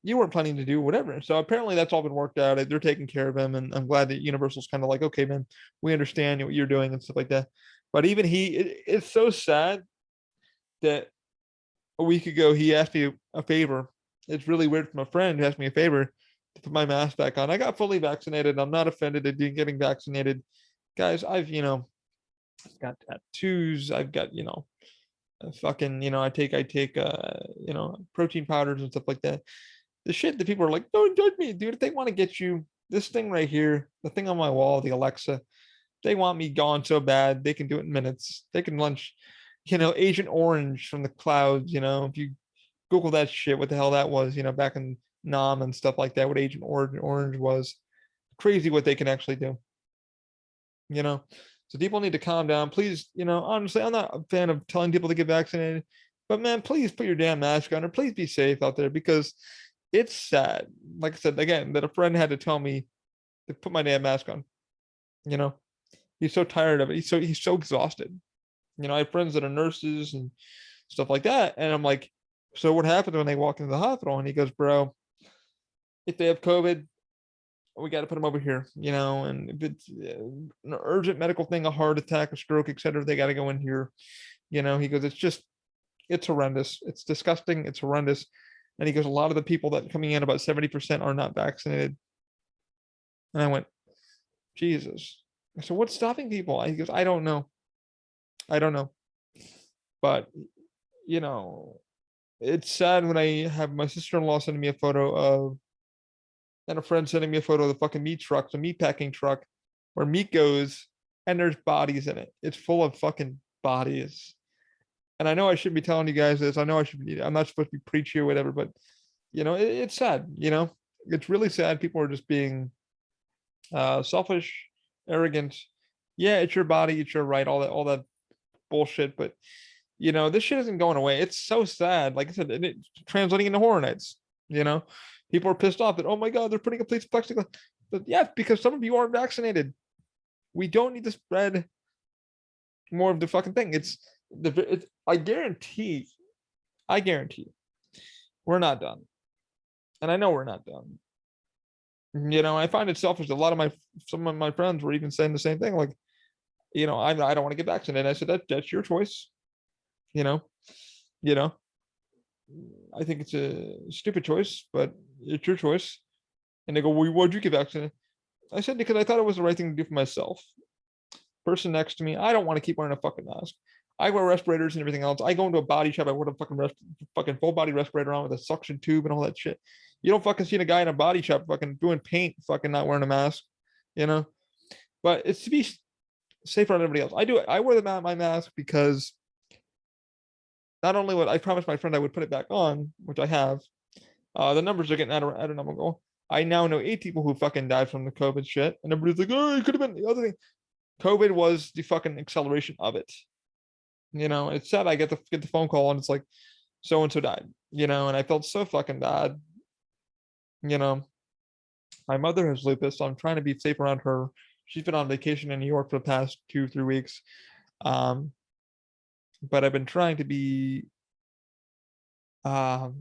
you weren't planning to do whatever. So apparently that's all been worked out. They're taking care of him, and I'm glad that Universal's kind of like, "Okay, man, we understand what you're doing," and stuff like that. But even it's so sad that a week ago he asked me a favor. It's really weird from a friend who asked me a favor to put my mask back on. I got fully vaccinated. I'm not offended at getting vaccinated, guys. I've got tattoos. I've got fucking I take protein powders and stuff like that. The shit that people are like, "Don't judge me, dude." If they want to get you this thing right here, the thing on my wall, the Alexa, they want me gone so bad, they can do it in minutes. They can launch, Agent Orange from the clouds. If you Google that shit, what the hell that was, back in Nam and stuff like that, what Agent Orange was. Crazy what they can actually do. So people need to calm down. Please, honestly, I'm not a fan of telling people to get vaccinated, but man, please put your damn mask on, or please be safe out there, because it's sad. Like I said, again, that a friend had to tell me to put my damn mask on. He's so tired of it. He's so exhausted. I have friends that are nurses and stuff like that. And I'm like, so what happens when they walk into the hospital? And he goes, bro, if they have COVID, we got to put them over here, and if it's an urgent medical thing, a heart attack, a stroke, etc., they got to go in here. He goes, it's horrendous. It's disgusting. It's horrendous. And he goes, a lot of the people that coming in, about 70% are not vaccinated. And I went, Jesus. So what's stopping people? He goes, I don't know. But, it's sad when I have my sister-in-law sending me a photo of, and a friend sending me a photo of the fucking meat truck, the meat packing truck, where meat goes and there's bodies in it. It's full of fucking bodies. And I know I shouldn't be telling you guys this. I know I'm not supposed to be preachy or whatever, but it's sad, it's really sad. People are just being selfish, arrogant. Yeah, it's your body, it's your right, all that bullshit. But this shit isn't going away. It's so sad. Like I said, it's translating into horror nights. People are pissed off that, oh my God, they're putting a police plexiglass. But yeah, because some of you aren't vaccinated. We don't need to spread more of the fucking thing. I guarantee, we're not done. And I know we're not done. I find it selfish. Some of my friends were even saying the same thing. Like, I don't want to get vaccinated. I said, that's your choice. I think it's a stupid choice, but it's your choice. And they go, well, why'd you get vaccinated? I said, because I thought it was the right thing to do for myself. Person next to me, I don't want to keep wearing a fucking mask. I wear respirators and everything else. I go into a body shop, I wear a fucking full body respirator on with a suction tube and all that shit. You don't fucking see a guy in a body shop fucking doing paint, fucking not wearing a mask, But it's to be safer on everybody else. I do it. I wear my mask because not only would I promised my friend I would put it back on, which I have, the numbers are getting out of number. I now know 8 people who fucking died from the COVID shit, and everybody's like, oh, it could have been the other thing. COVID was the fucking acceleration of it. It's sad. I get the phone call and it's like, so and so died. And I felt so fucking bad. My mother has lupus, so I'm trying to be safe around her. She's been on vacation in New York for the past 2-3 weeks. But I've been trying to be very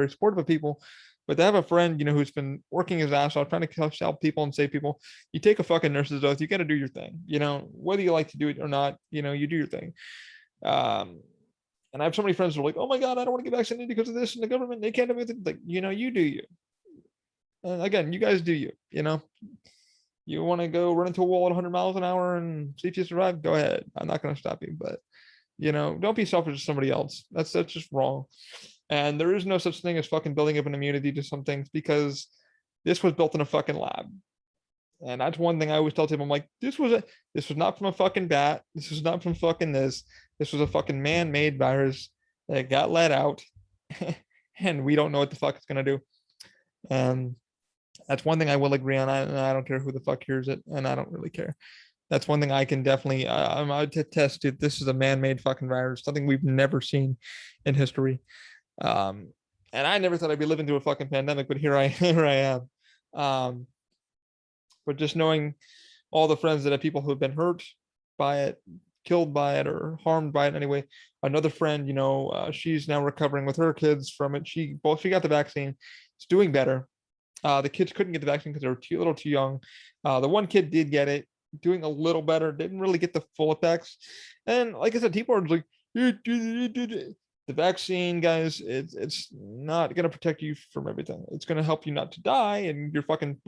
supportive of people. But to have a friend, who's been working his ass off trying to help people and save people, you take a fucking nurse's oath. You got to do your thing, whether you like to do it or not, you do your thing. And I have so many friends who are like, oh my God, I don't want to get vaccinated because of this and the government, they can't do anything. Like, you do you. And again, you guys do you, you want to go run into a wall at 100 miles an hour and see if you survive, go ahead. I'm not going to stop you, but don't be selfish to somebody else. That's just wrong. And there is no such thing as fucking building up an immunity to some things, because this was built in a fucking lab. And that's one thing I always tell people. I'm like, this was not from a fucking bat. This was not from fucking this. This was a fucking man-made virus that got let out, and we don't know what the fuck it's gonna do. That's one thing I will agree on. I don't care who the fuck hears it, and I don't really care. That's one thing I can definitely. I would attest to. This is a man-made fucking virus, something we've never seen in history. And I never thought I'd be living through a fucking pandemic, but here I am. But just knowing all the friends that have people who have been hurt by it, killed by it, or harmed by it anyway. Another friend, she's now recovering with her kids from it. She got the vaccine. It's doing better. The kids couldn't get the vaccine because they were a little too young. The one kid did get it, doing a little better. Didn't really get the full effects. And like I said, people are like, the vaccine, guys, it's not going to protect you from everything. It's going to help you not to die, and your fucking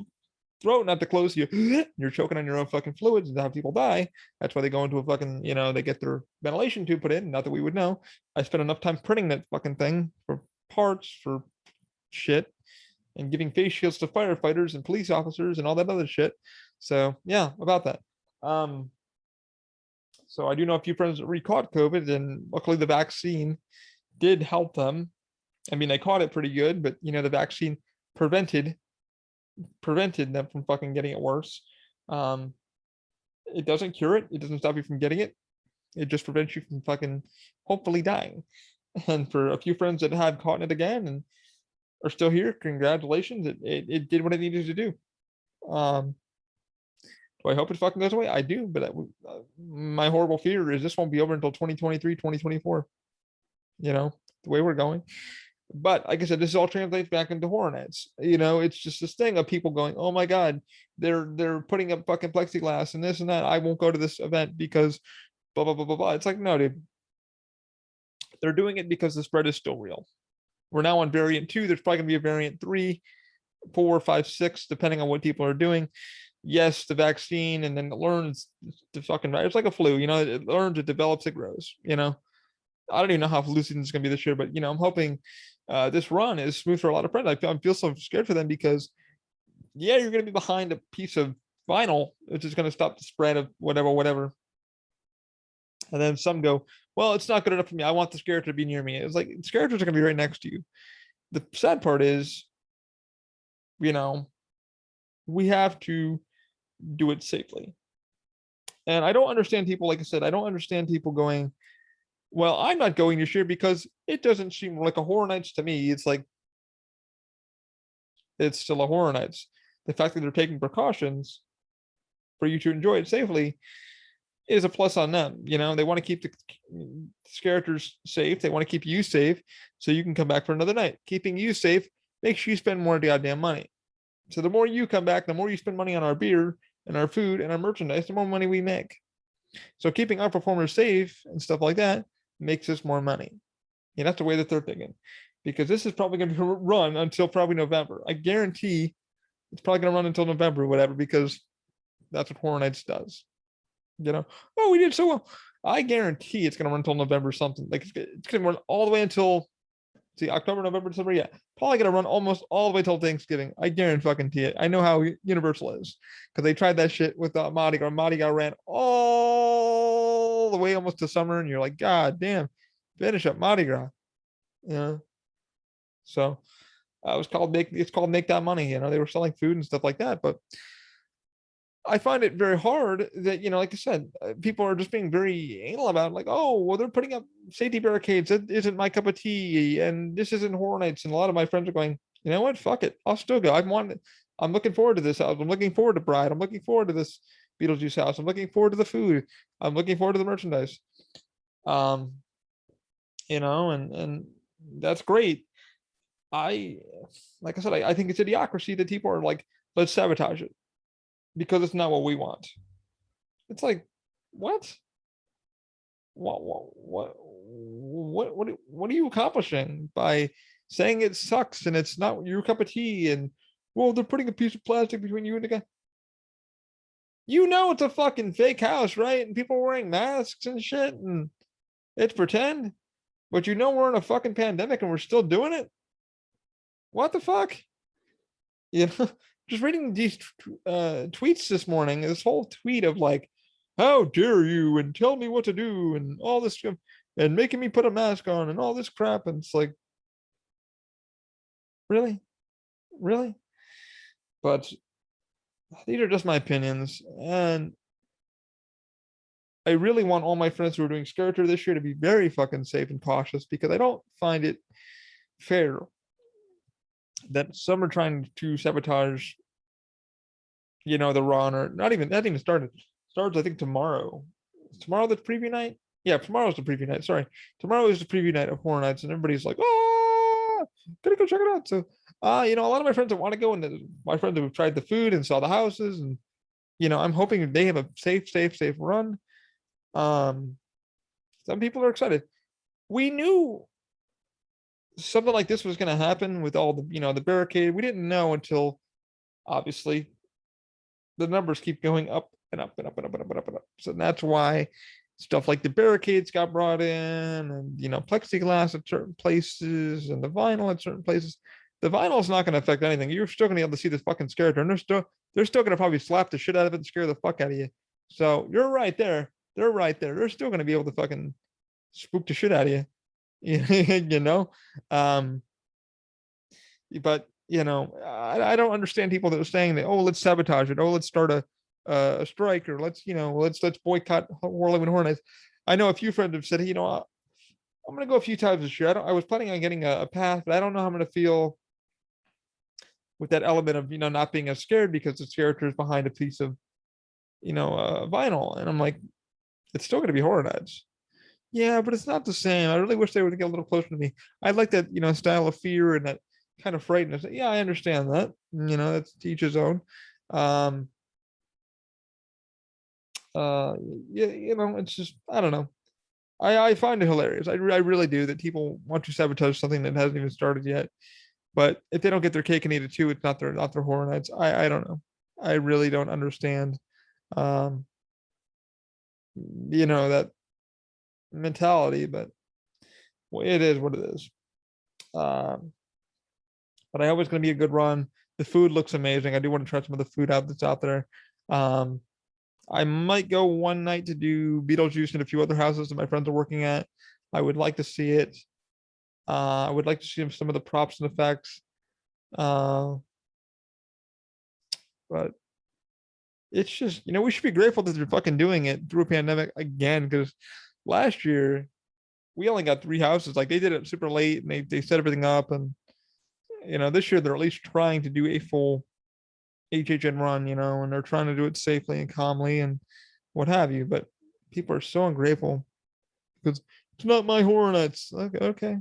throat not to close. You're choking on your own fucking fluids and have people die. That's why they go into a fucking, they get their ventilation tube put in. Not that we would know. I spent enough time printing that fucking thing for parts, for shit, and giving face shields to firefighters and police officers and all that other shit. So yeah, about that. So I do know a few friends that re-caught COVID, and luckily the vaccine did help them. I mean, they caught it pretty good, but the vaccine prevented them from fucking getting it worse. It doesn't cure it. It doesn't stop you from getting it. It just prevents you from fucking hopefully dying. And for a few friends that have caught it again and are still here, congratulations. It did what it needed to do. Do I hope it fucking goes away? I do, but my horrible fear is this won't be over until 2023, 2024. You know, the way we're going. But like I said, this all translates back into Horror Nights. You know, it's just this thing of people going, "Oh my god, they're putting up fucking plexiglass and this and that. I won't go to this event because blah blah blah blah blah." It's like, no, dude. They're doing it because the spread is still real. We're now on variant 2. There's probably gonna be a variant 3, 4, 5, 6, depending on what people are doing. Yes, the vaccine, and then it learns to fucking. It's like a flu, you know. It learns, it develops, it grows. You know, I don't even know how flu season is gonna be this year, but you know, I'm hoping this run is smooth for a lot of friends. I feel so scared for them because, yeah, you're gonna be behind a piece of vinyl, which is gonna stop the spread of whatever. And then some go, well, it's not good enough for me. I want this character to be near me. It's like characters are gonna be right next to you. The sad part is, you know, we have to do it safely. And I don't understand people, like I said, I don't understand people going, well, I'm not going this year because it doesn't seem like a Horror Nights to me. It's like, it's still a Horror Nights. The fact that they're taking precautions for you to enjoy it safely is a plus on them. You know, they want to keep the characters safe. They want to keep you safe so you can come back for another night. Keeping you safe makes you spend more goddamn money. So the more you come back, the more you spend money on our beer and our food and our merchandise, the more money we make. So keeping our performers safe and stuff like that makes us more money. And that's the way that they're thinking. Because this is probably going to run until probably November. I guarantee it's probably going to run until November or whatever, because that's what Horror Nights does. You know, oh, we did so well. I guarantee it's going to run until November or something. Like it's going to run all the way until, see, October, November, December. Yeah, probably going to run almost all the way till Thanksgiving. I guarantee it. I know how Universal is because they tried that shit with Mardi Gras. Mardi Gras ran all the way almost to summer, and you're like, God damn, finish up Mardi Gras. Yeah. So it's called Make That Money. You know, they were selling food and stuff like that, but I find it very hard that, you know, like I said, people are just being very anal about it, like, oh, well, they're putting up safety barricades. That isn't my cup of tea, and this isn't Horror Nights. And a lot of my friends are going, you know what? Fuck it. I'll still go. I'm looking forward to this house. I'm looking forward to Bride. I'm looking forward to this Beetlejuice house. I'm looking forward to the food. I'm looking forward to the merchandise. You know, and that's great. Like I said, I think it's idiocracy that people are like, let's sabotage it because it's not what we want. It's like, what are you accomplishing by saying it sucks and it's not your cup of tea? And well, they're putting a piece of plastic between you and the guy. You know, it's a fucking fake house, right? And people are wearing masks and shit, and it's pretend, but you know, we're in a fucking pandemic and we're still doing it. What the fuck? You know, just reading these tweets this morning, this whole tweet of like, how dare you, and tell me what to do, and all this stuff, and making me put a mask on and all this crap. And it's like, really? But these are just my opinions. And I really want all my friends who are doing Skirter this year to be very fucking safe and cautious, because I don't find it fair that some are trying to sabotage, you know, the run, or not even that even started. Starts, I think, tomorrow. Is tomorrow the preview night? Yeah, tomorrow's the preview night. Sorry. Tomorrow is the preview night of Horror Nights, and everybody's like, oh, gotta go check it out. So you know, a lot of my friends that want to go, and my friends who have tried the food and saw the houses, and you know, I'm hoping they have a safe run. Some people are excited. We knew something like this was going to happen with all the, you know, the barricade. We didn't know until obviously the numbers keep going up and up and up and up and up and up and up. So that's why stuff like the barricades got brought in, and you know, plexiglass at certain places, and the vinyl at certain places. The vinyl is not going to affect anything. You're still going to be able to see this fucking character, and they're still going to probably slap the shit out of it and scare the fuck out of you. So you're right there. They're right there. They're still going to be able to fucking spook the shit out of you. You know, but you know, I don't understand people that are saying that, oh, let's sabotage it, oh, let's start a strike, or let's, you know, let's boycott Whirlwind Horror Nights. I know a few friends have said, hey, you know, I'm gonna go a few times this year. I was planning on getting a pass, but I don't know how I'm gonna feel with that element of, you know, not being as scared because the character is behind a piece of vinyl. And I'm like, it's still going to be Horror Nights. Yeah, but it's not the same. I really wish they would get a little closer to me. I like that, style of fear and that kind of frightened. Yeah, I understand that. That's to each his own. Um, yeah, it's just, I don't know. I find it hilarious. I really do, that people want to sabotage something that hasn't even started yet. But if they don't get their cake and eat it too, it's not their Horror Nights. I don't know. I really don't understand. Um, that mentality, but well, it is what it is. Um, but I hope it's going to be a good run. The food looks amazing. I do want to try some of the food out that's out there. Um, I might go one night to do Beetlejuice and a few other houses that my friends are working at. I would like to see it. I would like to see some of the props and effects. But it's just, we should be grateful that they're fucking doing it through a pandemic again, because last year we only got 3 houses. Like, they did it super late and they set everything up. And, this year they're at least trying to do a full HHN run, and they're trying to do it safely and calmly and what have you. But people are so ungrateful because it's not my Horror Nights. Okay,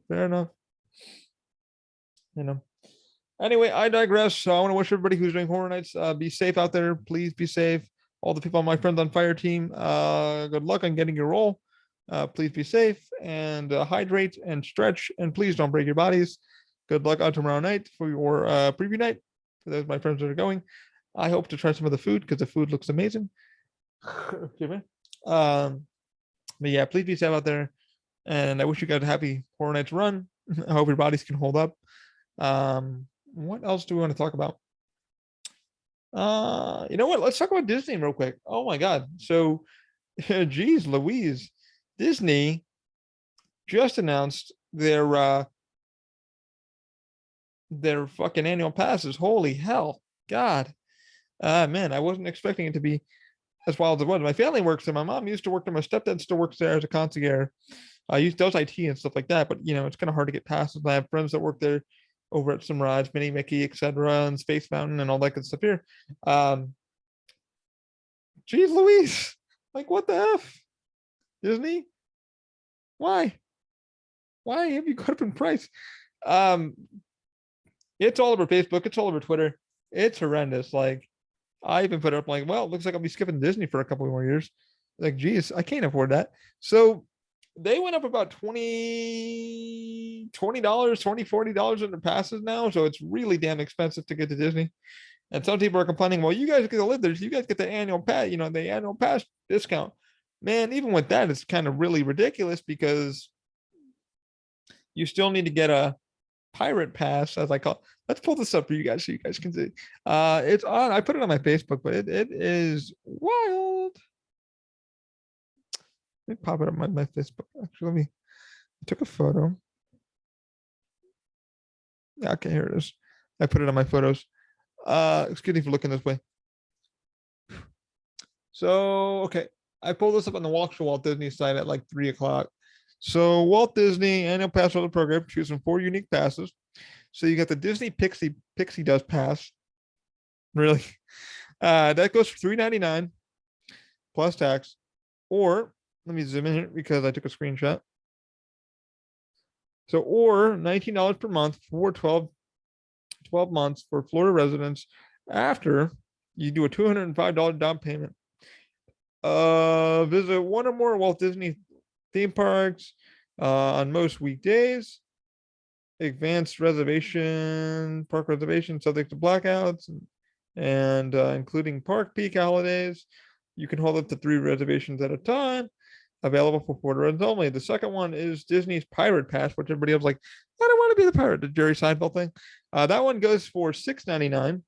fair enough. Anyway, I digress. So I want to wish everybody who's doing Horror Nights, be safe out there. Please be safe. All the people on my Friends on Fire team, good luck on getting your role. Please be safe and hydrate and stretch, and please don't break your bodies. Good luck on tomorrow night for your preview night. For those of my friends that are going, I hope to try some of the food because the food looks amazing. Excuse me. But yeah, please be safe out there, and I wish you guys a happy Horror Nights run. I hope your bodies can hold up. What else do we want to talk about? You know what? Let's talk about Disney real quick. Oh my God. So, geez, Louise, Disney just announced their fucking annual passes. Holy hell. God. Man, I wasn't expecting it to be as wild as it was. My family works there. My mom used to work there. My stepdad still works there as a concierge. Does IT and stuff like that, but it's kind of hard to get passes. I have friends that work there over at some rides, Minnie, Mickey, etc., and Space Mountain and all that good stuff here. Geez Louise, like, what the F? Disney? Why have you got up in price? It's all over Facebook, it's all over Twitter. It's horrendous. Like, I even put it up like, well, it looks like I'll be skipping Disney for a couple more years. Like, geez, I can't afford that. So they went up about $20, $40 in their passes now. So it's really damn expensive to get to Disney. And some people are complaining, well, you guys get to live there. So you guys get the annual pass, the annual pass discount. Man, even with that, it's kind of really ridiculous because you still need to get a pirate pass, as I call it. Let's pull this up for you guys so you guys can see. It's on. I put it on my Facebook, but it is wild. Let me pop it up on my Facebook. Actually, I took a photo. Yeah, okay, here it is. I put it on my photos. Excuse me for looking this way. So, okay, I pulled this up on the Walk to Walt Disney site at like 3:00. So Walt Disney annual pass holder program, choose from 4 unique passes. So you got the Disney Pixie Dust Pass. Really? That goes for $3.99 plus tax. Or let me zoom in here because I took a screenshot. So, or $19 per month for 12 months for Florida residents after you do a $205 down payment. Visit one or more Walt Disney theme parks on most weekdays. Advanced park reservation subject to blackouts and including park peak holidays. You can hold up to 3 reservations at a time. Available for Florida residents only. The second one is Disney's Pirate Pass, which everybody else like, I don't want to be the pirate, the Jerry Seinfeld thing. That one goes for $6.99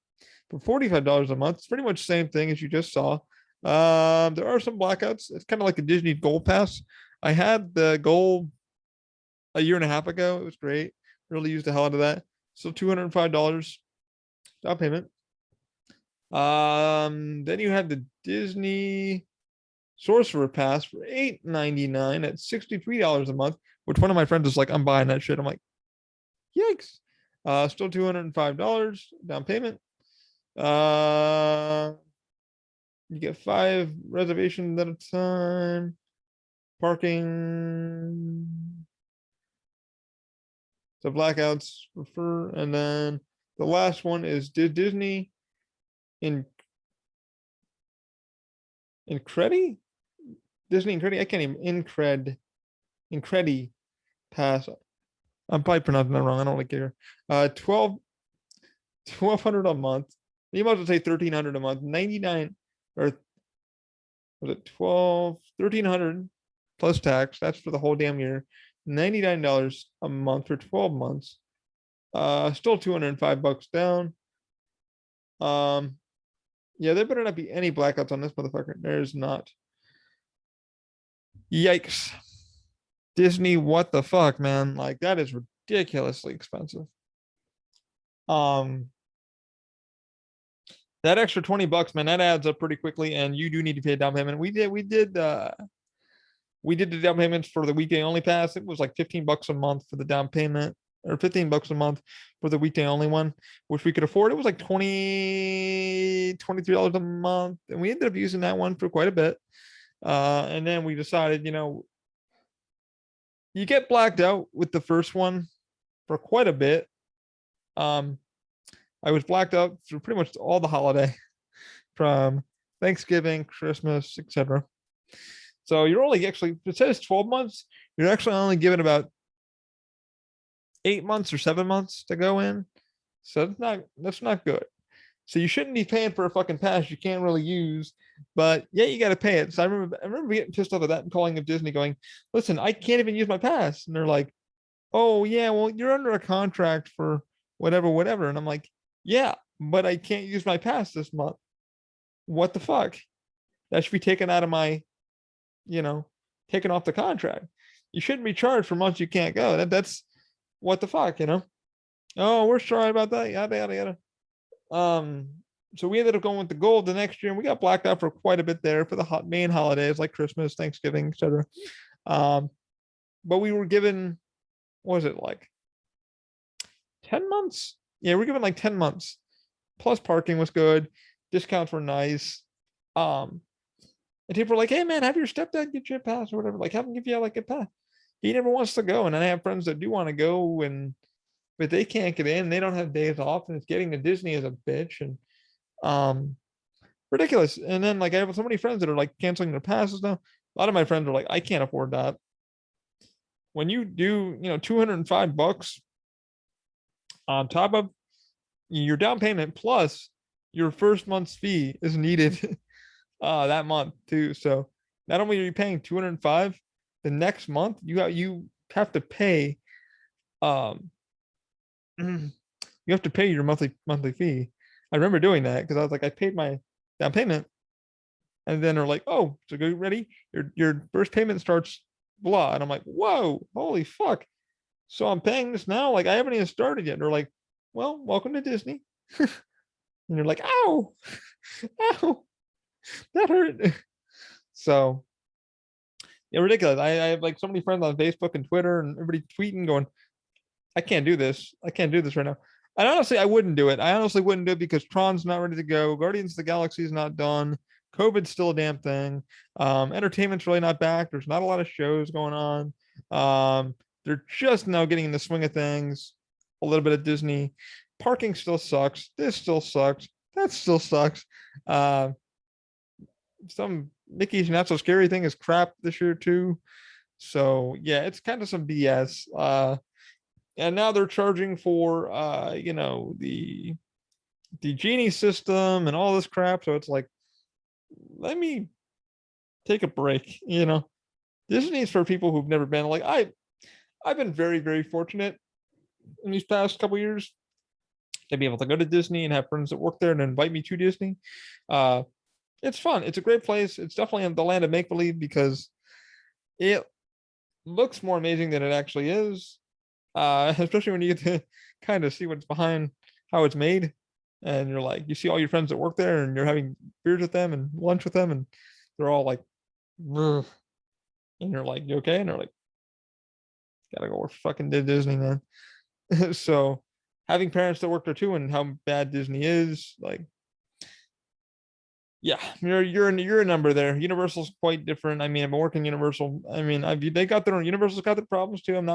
for $45 a month. It's pretty much the same thing as you just saw. There are some blackouts. It's kind of like a Disney Gold Pass. I had the Gold a year and a half ago. It was great. Really used the hell out of that. So $205 down payment. Then you have the Disney Sorcerer Pass for $8.99 at $63 a month, which one of my friends is like, I'm buying that shit. I'm like, yikes. Still $205 down payment. You get 5 reservations at a time. Parking. So blackouts refer, and then the last one is Disney in Incredi? Disney Incredi? I can't even Incredi pass. I'm probably pronouncing that wrong. I don't really care. 1200 a month. You might as well say 1300 a month. 99 or was it 1300 plus tax? That's for the whole damn year. $99 a month for 12 months. Still $205 down. Yeah, there better not be any blackouts on this motherfucker. There's not. Yikes. Disney, what the fuck, man? Like, that is ridiculously expensive. That extra $20, man, that adds up pretty quickly, and you do need to pay a down payment. We did the down payments for the weekday only pass. It was like $15 a month for the down payment, or $15 a month for the weekday only one, which we could afford. It was like $23 a month, and we ended up using that one for quite a bit. And then we decided, you get blacked out with the first one for quite a bit. I was blacked out through pretty much all the holiday from Thanksgiving, Christmas, etc. So you're only actually, it says 12 months, you're actually only given about 8 months or 7 months to go in. So that's not good. So you shouldn't be paying for a fucking pass you can't really use, but yeah, you got to pay it. So I remember getting pissed off at that and calling up Disney going, listen, I can't even use my pass. And they're like, oh yeah, well, you're under a contract for whatever. And I'm like, yeah, but I can't use my pass this month. What the fuck? That should be taken out of my, taken off the contract. You shouldn't be charged for months you can't go. That's what the fuck, Oh, we're sorry about that. Yada yada yada. So we ended up going with the gold the next year, and we got blacked out for quite a bit there for the main holidays like Christmas, Thanksgiving, etc. But we were given, what was it, like 10 months? Yeah, we're given like 10 months. Plus parking was good. Discounts were nice. And people were like, hey man, have your stepdad get you a pass or whatever. Like, have him give you like a pass. He never wants to go. And I have friends that do want to go, but they can't get in. They don't have days off, and it's getting to Disney as a bitch. And ridiculous. And then like I have so many friends that are like canceling their passes now. A lot of my friends are like, I can't afford that. When you do, $205 on top of your down payment plus your first month's fee is needed that month too. So not only are you paying 205, the next month you have to pay you have to pay your monthly fee. I remember doing that because I was like, I paid my down payment, and then they're like, oh, so get ready, your first payment starts blah, and I'm like, whoa, holy fuck. So I'm paying this now, like I haven't even started yet. And they're like, well, welcome to Disney. And you're like, ow, ow, that hurt. So yeah, ridiculous. I have like so many friends on Facebook and Twitter and everybody tweeting going, I can't do this. I can't do this right now. And honestly, I wouldn't do it. I honestly wouldn't do it because Tron's not ready to go. Guardians of the Galaxy is not done. COVID's still a damn thing. Entertainment's really not back. There's not a lot of shows going on. They're just now getting in the swing of things. A little bit of Disney. Parking still sucks. This still sucks. That still sucks. Some Mickey's Not So Scary thing is crap this year too. So yeah, it's kind of some BS. And now they're charging for the genie system and all this crap. So it's like, let me take a break. Disney's for people who've never been. Like I've been very, very fortunate in these past couple years to be able to go to Disney and have friends that work there and invite me to Disney. It's fun. It's a great place. It's definitely in the land of make believe because it looks more amazing than it actually is. Especially when you get to kind of see what's behind how it's made, and you're like, you see all your friends that work there, and you're having beers with them and lunch with them, and they're all like, ugh. And you're like, you okay? And they're like, gotta go work fucking Disney, man. So having parents that work there too, and how bad Disney is, like, Yeah, you're a number there. Universal's quite different. I mean, I've been working Universal. I mean, they got their own. Universal's got their problems too. I'm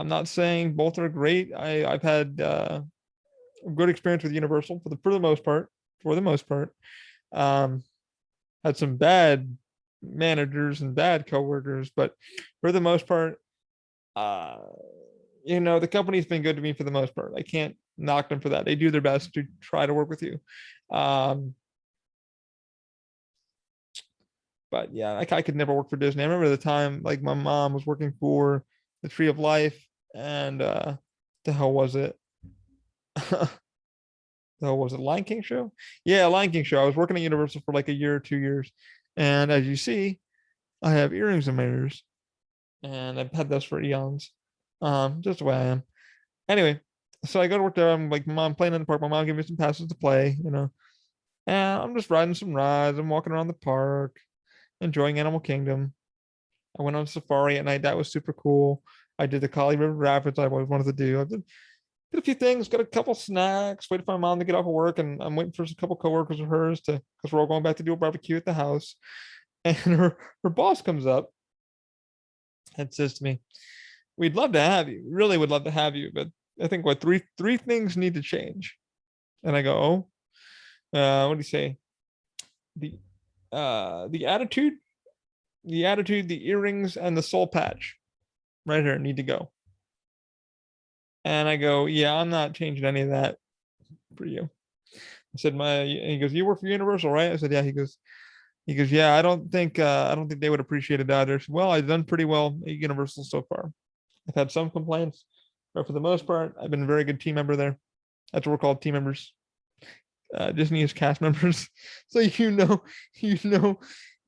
not saying both are great. I've had a good experience with Universal for the most part. For the most part, um, had some bad managers and bad coworkers, but for the most part, uh, the company's been good to me for the most part. I can't knock them for that. They do their best to try to work with you. Um, but yeah, I could never work for Disney. I remember the time like my mom was working for the Tree of Life and the hell was it? The hell was it Lion King show? Yeah, Lion King show. I was working at Universal for like a year or 2 years. And as you see, I have earrings in my ears. And I've had those for eons. Just the way I am. Anyway, so I go to work there. I'm like, mom playing in the park. My mom gave me some passes to play. And I'm just riding some rides. I'm walking around the park, enjoying Animal Kingdom. I went on safari at night. That was super cool. I did the Kali River Rapids. I always wanted to do. I did a few things. Got a couple snacks. Waited for my mom to get off of work, and I'm waiting for a couple coworkers of hers to because we're all going back to do a barbecue at the house. And her boss comes up and says to me, "We'd love to have you. Really would love to have you, but I think what three things need to change." And I go, "Oh, what do you say? The attitude, the earrings, and the soul patch right here need to go." And I go, "Yeah, I'm not changing any of that for you." I said, and he goes, "You work for Universal, right?" I said, "Yeah." He goes, "Yeah, I don't think they would appreciate it either." I said, "Well, I've done pretty well at Universal so far. I've had some complaints, but for the most part, I've been a very good team member there. That's what we're called, team members. Disney is cast members." So you know,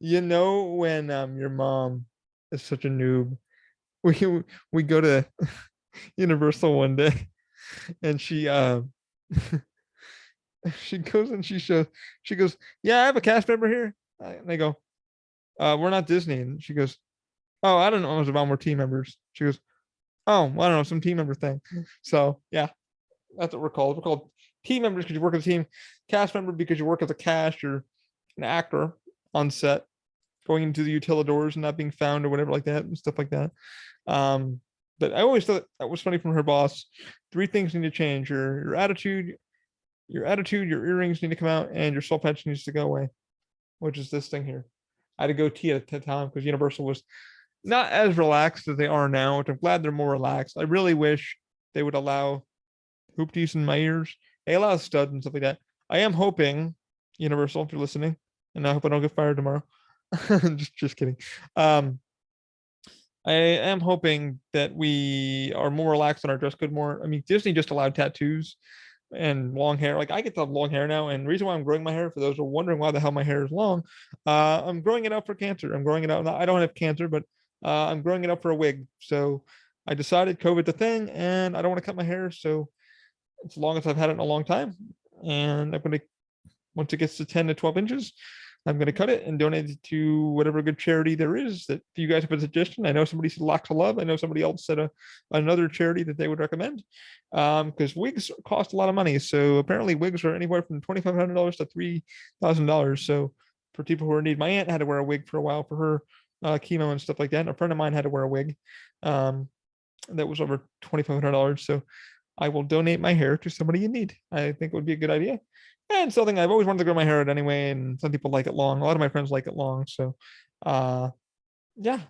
when your mom is such a noob. We go to Universal one day, and she goes and she goes, "Yeah, I have a cast member here." And I go, "We're not Disney." And she goes, "Oh, I don't know much about more team members." She goes, "Oh, well, I don't know, some team member thing." So yeah, that's what we're called. We're called team members because you work as a team, cast member because you work as a cast or an actor on set, going into the utilidors and not being found or whatever like that and stuff like that. Um, but I always thought that was funny from her boss. Three things need to change: your attitude, your earrings need to come out, and your soul patch needs to go away, which is this thing here. I had to go tea at the time because Universal was not as relaxed as they are now, which I'm glad they're more relaxed. I really wish they would allow hoopties in my ears. They allow studs and stuff like that. I am hoping, Universal, if you're listening, and I hope I don't get fired tomorrow. just kidding. I am hoping that we are more relaxed on our dress code more. I mean, Disney just allowed tattoos and long hair. Like I get to have long hair now, and the reason why I'm growing my hair, for those who are wondering why the hell my hair is long, I'm growing it out for cancer. I'm growing it out. I don't have cancer, but I'm growing it out for a wig. So I decided COVID's a thing, and I don't want to cut my hair. So as long as I've had it in a long time, and I'm going to once it gets to 10 to 12 inches, I'm going to cut it and donate it to whatever good charity there is. That if you guys have a suggestion, I know somebody said Locks of Love. I know somebody else said another charity that they would recommend, because wigs cost a lot of money. So apparently wigs are anywhere from $2,500 to $3,000. So for people who are in need, my aunt had to wear a wig for a while for her chemo and stuff like that. And a friend of mine had to wear a wig that was over $2,500. So I will donate my hair to somebody in need. I think it would be a good idea. And something I've always wanted to grow my hair out anyway, and some people like it long. A lot of my friends like it long, so yeah,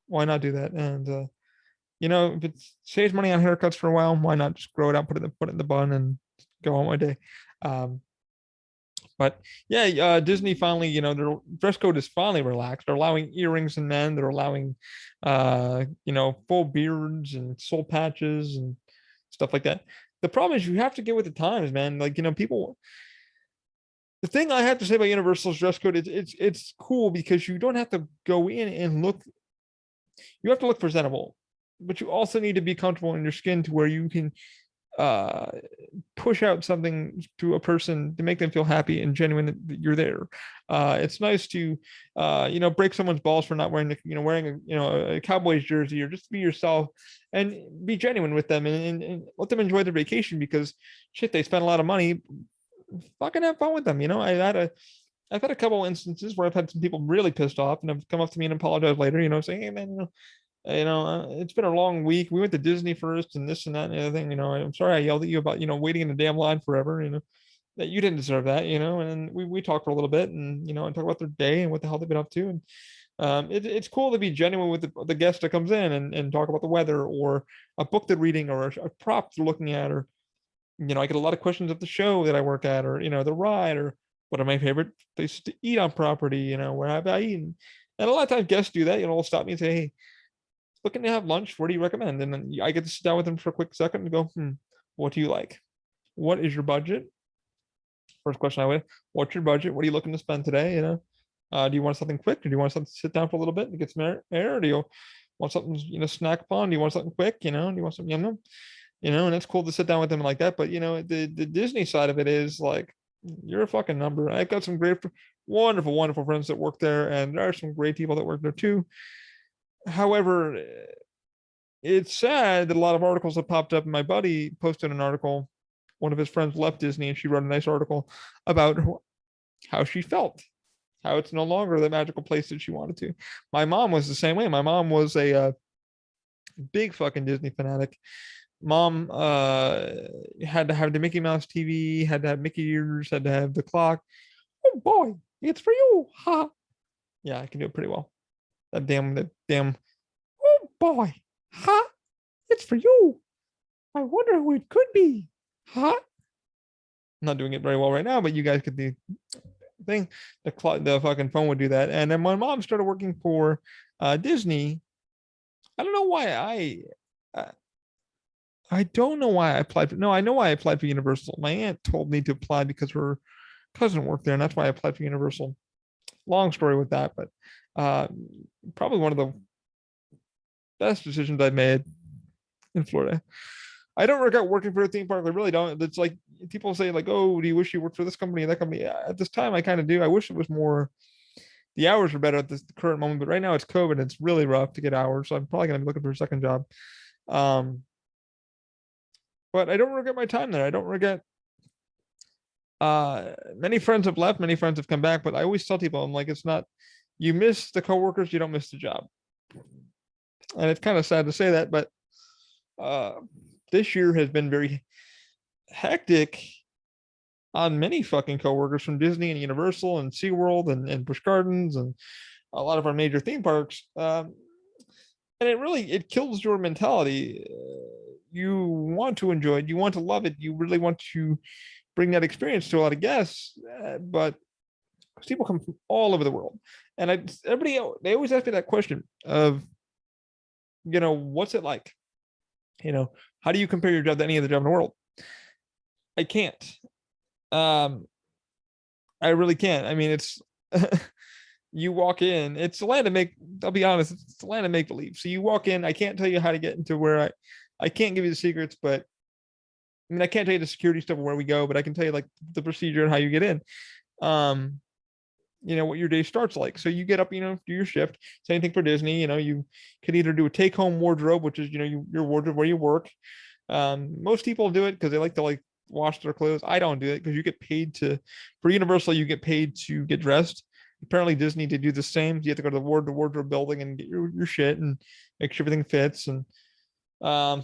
why not do that? And if it saves money on haircuts for a while, why not just grow it out, put it in the bun, and go on my day. But yeah, Disney finally, their dress code is finally relaxed. They're allowing earrings in men. They're allowing, full beards and soul patches and stuff like that. The problem is you have to get with the times, man. Like, people. The thing I have to say about Universal's dress code is it's cool because you don't have to go in and look. You have to look presentable, but you also need to be comfortable in your skin to where you can push out something to a person to make them feel happy and genuine that you're there. It's nice to break someone's balls for not wearing a Cowboys jersey, or just be yourself and be genuine with them, and let them enjoy their vacation, because shit, they spend a lot of money fucking have fun with them. I've had a couple instances where I've had some people really pissed off and have come up to me and apologized later, saying, hey man, it's been a long week. We went to Disney first and this and that and the other thing. I'm sorry I yelled at you about, waiting in the damn line forever, that you didn't deserve that, and we talked for a little bit and, and talk about their day and what the hell they've been up to. And it's cool to be genuine with the guest that comes in and talk about the weather or a book they're reading or a prop they're looking at, or, I get a lot of questions at the show that I work at, or, the ride, or what are my favorite places to eat on property, where have I eaten? And a lot of times guests do that, they'll stop me and say, hey, looking to have lunch, where do you recommend? And then I get to sit down with them for a quick second and go, what do you like? What is your budget? First question I would, what's your budget? What are you looking to spend today? Do you want something quick, or do you want something to sit down for a little bit and get some air? Or do you want something, snack upon? Do you want something quick? Do you want something yum yum? And it's cool to sit down with them like that. But the Disney side of it is like, you're a fucking number. I've got some great, wonderful, wonderful friends that work there, and there are some great people that work there too. However, it's sad that a lot of articles have popped up. My buddy posted an article. One of his friends left Disney, and she wrote a nice article about how she felt, how it's no longer the magical place that she wanted to. My mom was the same way. My mom was a big fucking Disney fanatic. Mom had to have the Mickey Mouse TV, had to have Mickey ears, had to have the clock. Oh boy, it's for you. Ha. Yeah, I can do it pretty well. That damn. Oh boy, ha. It's for you. I wonder who it could be. Ha. I'm not doing it very well right now, but you guys could do thing. The fucking phone would do that. And then my mom started working for Disney. I don't know why I don't know why I applied for. No, I know why I applied for Universal. My aunt told me to apply because her cousin worked there, and that's why I applied for Universal. Long story with that, but probably one of the best decisions I made in Florida. I don't regret working for a theme park. I really don't. It's like people say, like, "Oh, do you wish you worked for this company or that company?" Yeah, at this time, I kind of do. I wish it was more. The hours are better at this current moment, but right now it's COVID. And it's really rough to get hours, so I'm probably gonna be looking for a second job. But I don't regret my time there. I don't regret. Many friends have left, many friends have come back, but I always tell people, I'm like, it's not. You miss the coworkers, you don't miss the job, and it's kind of sad to say that, but this year has been very hectic on many fucking coworkers from Disney and Universal and SeaWorld and Busch Gardens and a lot of our major theme parks. And it kills your mentality. You want to enjoy it, you want to love it, you really want to bring that experience to a lot of guests, but people come from all over the world, and they always ask me that question of, what's it like? How do you compare your job to any other job in the world? I can't. I really can't. I mean, it's you walk in, it's a land of I'll be honest, it's a land of make believe. So you walk in, I can't tell you how to get into where I can't give you the secrets, but I mean, I can't tell you the security stuff of where we go, but I can tell you like the procedure and how you get in. What your day starts like. So you get up, do your shift. Same thing for Disney. You can either do a take-home wardrobe, which is, your wardrobe where you work. Most people do it because they like to wash their clothes. I don't do it because you get paid for Universal, you get paid to get dressed. Apparently Disney, they do the same. You have to go to the wardrobe building and get your shit and make sure everything fits. And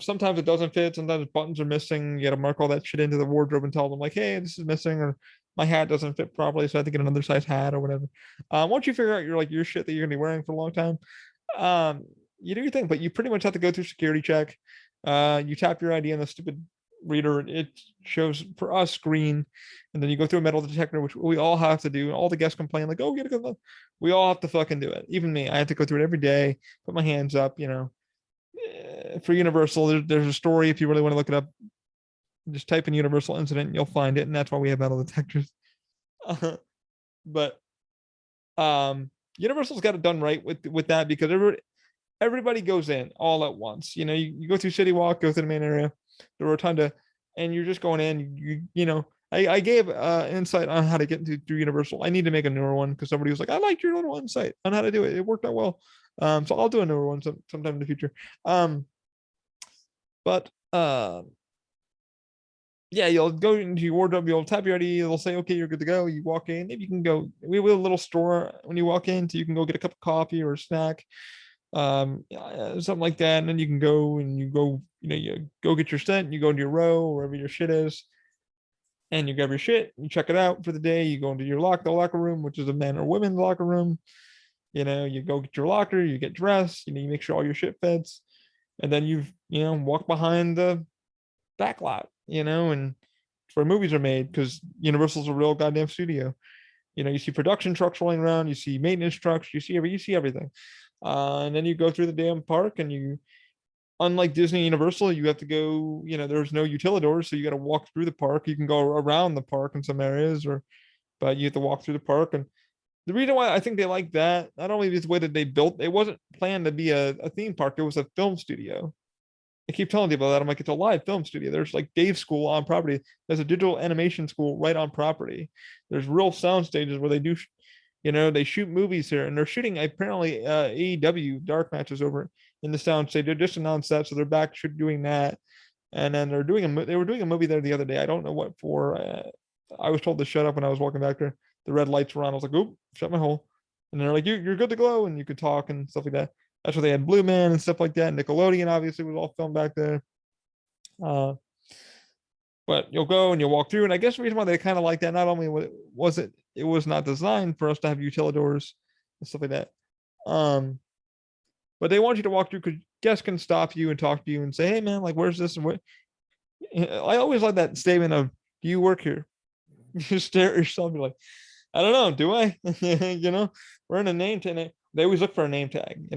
sometimes it doesn't fit. Sometimes buttons are missing. You got to mark all that shit into the wardrobe and tell them like, hey, this is missing, or my hat doesn't fit properly, so I have to get another size hat or whatever. Once you figure out your shit that you're gonna be wearing for a long time, you do your thing, but you pretty much have to go through security check. You tap your ID on the stupid reader, it shows for us green, and then you go through a metal detector, which we all have to do. All the guests complain like, oh, we all have to fucking do it. Even me, I have to go through it every day, put my hands up. For Universal, there's a story if you really want to look it up. Just type in Universal incident, you'll find it, and that's why we have metal detectors. But Universal's got it done right with that, because everybody goes in all at once. You go through City Walk, go through the main area, the rotunda, and you're just going in. I gave insight on how to get through Universal. I need to make a newer one because somebody was like, I liked your little insight on how to do it. It worked out well. So I'll do a newer one sometime in the future. But yeah, you'll go into your wardrobe, you'll tap your ID, they'll say, okay, you're good to go. You walk in, maybe you can go. We have a little store when you walk in, so you can go get a cup of coffee or a snack, something like that. And then you can go and you go get your scent, you go into your row, wherever your shit is, and you grab your shit, you check it out for the day, you go into your the locker room, which is a men or women's locker room. You go get your locker, you get dressed, you make sure all your shit fits, and then walk behind the back lot, and it's where movies are made, because Universal's a real goddamn studio. You see production trucks rolling around, you see maintenance trucks, you see everything. And then you go through the damn park, and unlike Disney and Universal, you have to go, there's no utilidors, so you got to walk through the park. You can go around the park in some areas, but you have to walk through the park. And the reason why I think they like that, not only is the way that they built, it wasn't planned to be a theme park, it was a film studio. I keep telling people that. I'm like, it's a live film studio. There's like Dave's school on property. There's a digital animation school right on property. There's real sound stages where they do, they shoot movies here, and they're shooting apparently AEW dark matches over in the sound stage. They just announced that, so they're back doing that. And then they were doing a movie there the other day. I don't know what for. I was told to shut up when I was walking back there. The red lights were on. I was like, oop, shut my hole. And they're like, you're good to go, and you could talk and stuff like that. That's where they had Blue Man and stuff like that. Nickelodeon obviously was all filmed back there. But you'll go and you'll walk through. And I guess the reason why they kind of like that, not only was it was not designed for us to have utilidors and stuff like that. But they want you to walk through, because guests can stop you and talk to you and say, hey man, like, where's this? And what? I always like that statement of, do you work here? You stare at yourself and be like, I don't know, do I? We're in a name tag. They always look for a name tag,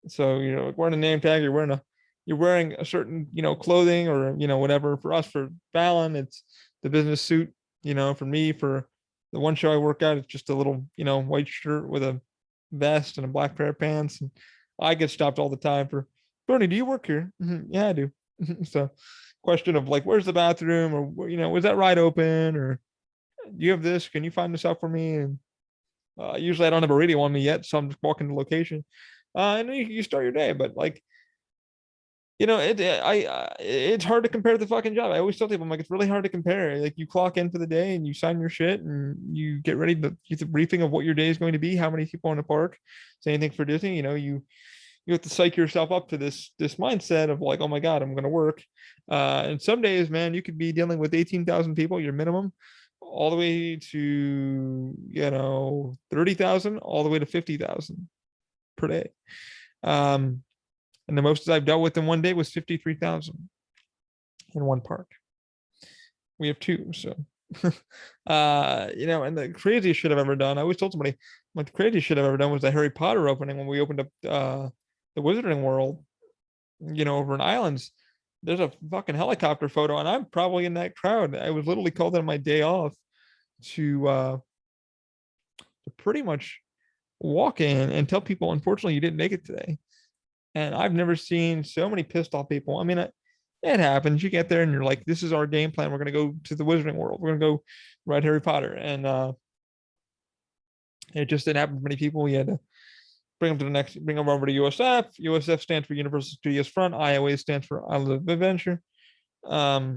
So, wearing a name tag, you're wearing a certain, clothing, or, whatever. For us, for Fallon, it's the business suit. For me, for the one show I work at, it's just a little, white shirt with a vest and a black pair of pants. And I get stopped all the time for, Bernie, do you work here? Yeah, I do. So, question of like, where's the bathroom, or was that ride open, or do you have this? Can you find this out for me? And usually I don't have a radio on me yet, so I'm just walking the location, and then you start your day. But like, it's hard to compare the fucking job. I always tell people, I'm like, it's really hard to compare. Like, you clock in for the day and you sign your shit and you get ready to get the briefing of what your day is going to be, how many people in the park. Same thing for Disney. You have to psych yourself up to this mindset of like, oh my god, I'm going to work. And some days, man, you could be dealing with 18,000 people, your minimum, all the way to 30,000, all the way to 50,000 per day. And the most I've dealt with in one day was 53,000 in one park. We have two, so and the craziest shit I've ever done, I always told somebody, like, the craziest shit I've ever done was the Harry Potter opening, when we opened up the Wizarding World, over in Islands. There's a fucking helicopter photo, and I'm probably in that crowd. I was literally called on my day off to pretty much walk in and tell people, unfortunately, you didn't make it today. And I've never seen so many pissed off people. I mean, it happens. You get there and you're like, this is our game plan. We're going to go to the Wizarding World. We're going to go ride Harry Potter. And it just didn't happen for many people. You had to bring them over to USF. USF stands for Universal Studios Front. IOA stands for Island of Adventure. But,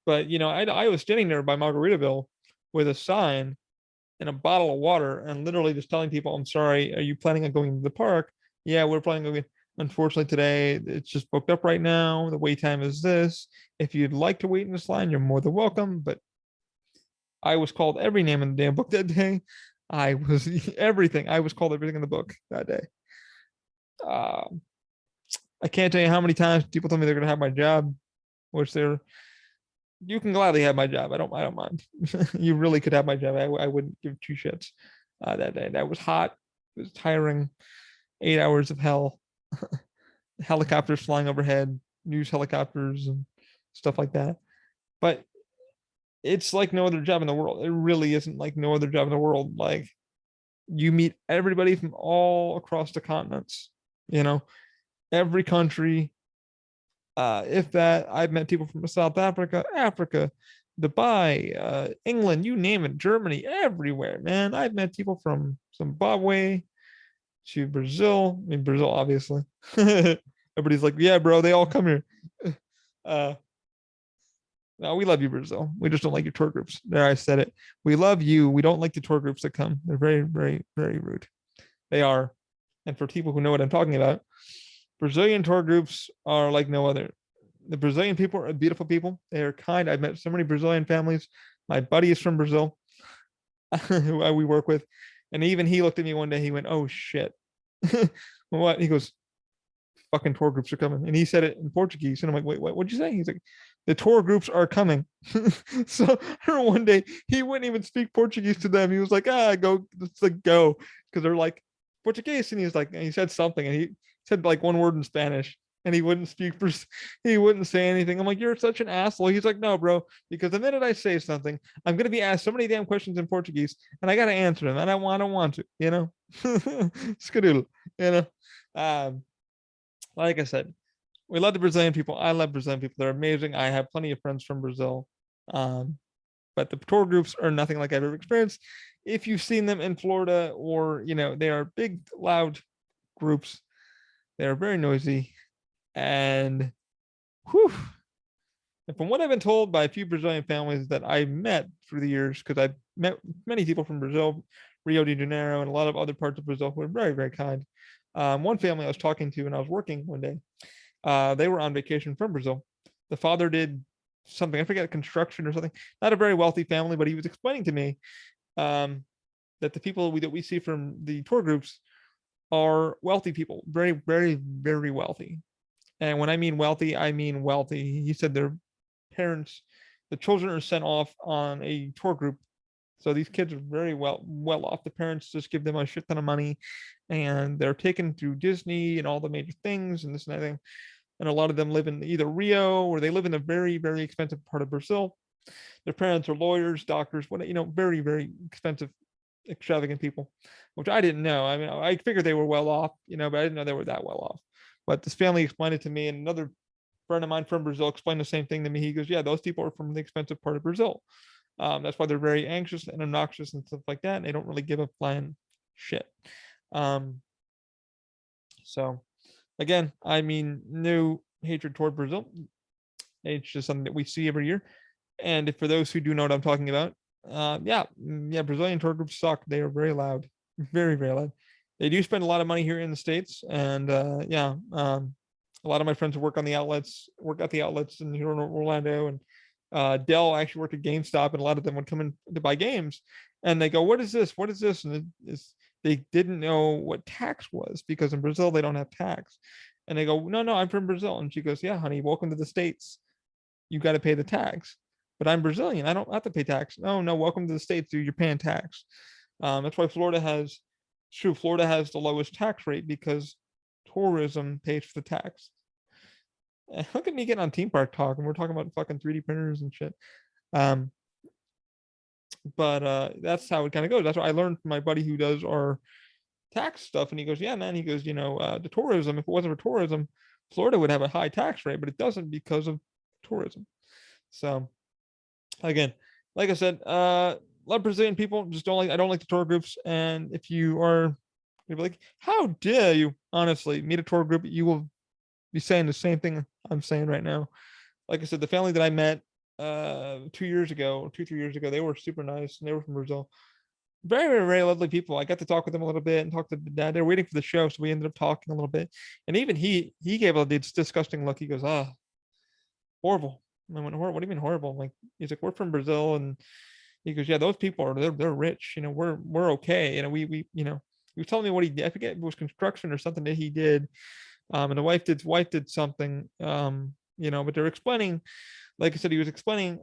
I was standing there by Margaritaville with a sign and a bottle of water, and literally just telling people, I'm sorry, are you planning on going to the park? Yeah, we're planning on going. Unfortunately, today it's just booked up right now. The wait time is this. If you'd like to wait in this line, you're more than welcome. But I was called every name in the damn book that day. I was everything. I was called everything in the book that day. I can't tell you how many times people told me they're going to have my job, which you can gladly have my job. I don't mind. You really could have my job. I wouldn't give two shits that day. That was hot. It was tiring. 8 hours of hell. Helicopters flying overhead, news helicopters and stuff like that. But it's like no other job in the world. It really isn't like no other job in the world. Like, you meet everybody from all across the continents, every country. If that, I've met people from South Africa, Dubai, England, you name it, Germany, everywhere, man. I've met people from Zimbabwe to Brazil. I mean, Brazil, obviously. Everybody's like, yeah, bro, they all come here. No, we love you, Brazil. We just don't like your tour groups. There, I said it. We love you. We don't like the tour groups that come. They're very, very, very rude. They are. And for people who know what I'm talking about, Brazilian tour groups are like no other. The Brazilian people are beautiful people. They are kind. I've met so many Brazilian families. My buddy is from Brazil, who we work with. And even he looked at me one day. He went, "Oh, shit." What? He goes, "Fucking tour groups are coming." And he said it in Portuguese. And I'm like, "Wait, what'd you say?" He's like, "The tour groups are coming." So I remember one day he wouldn't even speak Portuguese to them. He was like, go, it's like go. Because they're like Portuguese. And he's like, and he said something and he said like one word in Spanish and he wouldn't speak for, he wouldn't say anything. I'm like, "You're such an asshole." He's like, "No, bro, because the minute I say something, I'm gonna be asked so many damn questions in Portuguese and I gotta answer them. And I don't want to, you know." Skadoodle, you know. Um, like I said, we love the Brazilian people. I love Brazilian people. They're amazing. I have plenty of friends from Brazil. Um, but the tour groups are nothing like I've ever experienced. If you've seen them in Florida or, they are big, loud groups. They are very noisy. And whew, and from what I've been told by a few Brazilian families that I met through the years, because I've met many people from Brazil, Rio de Janeiro, and a lot of other parts of Brazil who are very, very kind. One family I was talking to when I was working one day, they were on vacation from Brazil. The father did something, I forget, construction or something. Not a very wealthy family, but he was explaining to me that the people that we see from the tour groups are wealthy people, very, very, very wealthy. And when I mean wealthy, I mean wealthy. He said their parents, the children are sent off on a tour group. So these kids are very well off. The parents just give them a shit ton of money and they're taken through Disney and all the major things and this and that thing. And a lot of them live in either Rio or they live in a very, very expensive part of Brazil. Their parents are lawyers, doctors, very, very expensive, extravagant people, which I didn't know. I mean, I figured they were well off, but I didn't know they were that well off. But this family explained it to me, and another friend of mine from Brazil explained the same thing to me. He goes, "Yeah, those people are from the expensive part of Brazil. That's why they're very anxious and obnoxious and stuff like that. And they don't really give a flying shit." So again, I mean, no hatred toward Brazil. It's just something that we see every year. And if for those who do know what I'm talking about, yeah, Brazilian tour groups suck. They are very loud, very, very loud. They do spend a lot of money here in the States. And a lot of my friends work at the outlets in here in Orlando. And Dell actually worked at GameStop, and a lot of them would come in to buy games. And they go, "What is this? What is this?" And they didn't know what tax was because in Brazil they don't have tax. And they go, "No, I'm from Brazil." And she goes, "Yeah, honey, welcome to the States. You got to pay the tax." "But I'm Brazilian. I don't have to pay tax." No, welcome to the States, dude. You're paying tax. That's why Florida has the lowest tax rate because tourism pays for the tax. And look at me getting on Team Park Talk and we're talking about fucking 3D printers and shit. But that's how it kind of goes. That's what I learned from my buddy who does our tax stuff. And he goes, "Yeah, man." He goes, the tourism, if it wasn't for tourism, Florida would have a high tax rate, but it doesn't because of tourism. So again, like I said, love Brazilian people. I don't like the tour groups. And if you are like, how dare you honestly meet a tour group, you will be saying the same thing I'm saying right now. Like I said, the family that I met 3 years ago, they were super nice and they were from Brazil. Very, very, very lovely people. I got to talk with them a little bit and talk to the dad. They were waiting for the show, so we ended up talking a little bit. And even he gave a disgusting look. He goes, horrible. And I went, "What do you mean horrible?" Like, he's like, "We're from Brazil," and he goes, "Yeah, those people are they're rich. We're okay. We he was telling me what he did. I forget if it was construction or something that he did. And the wife did something. But they're explaining, like I said, he was explaining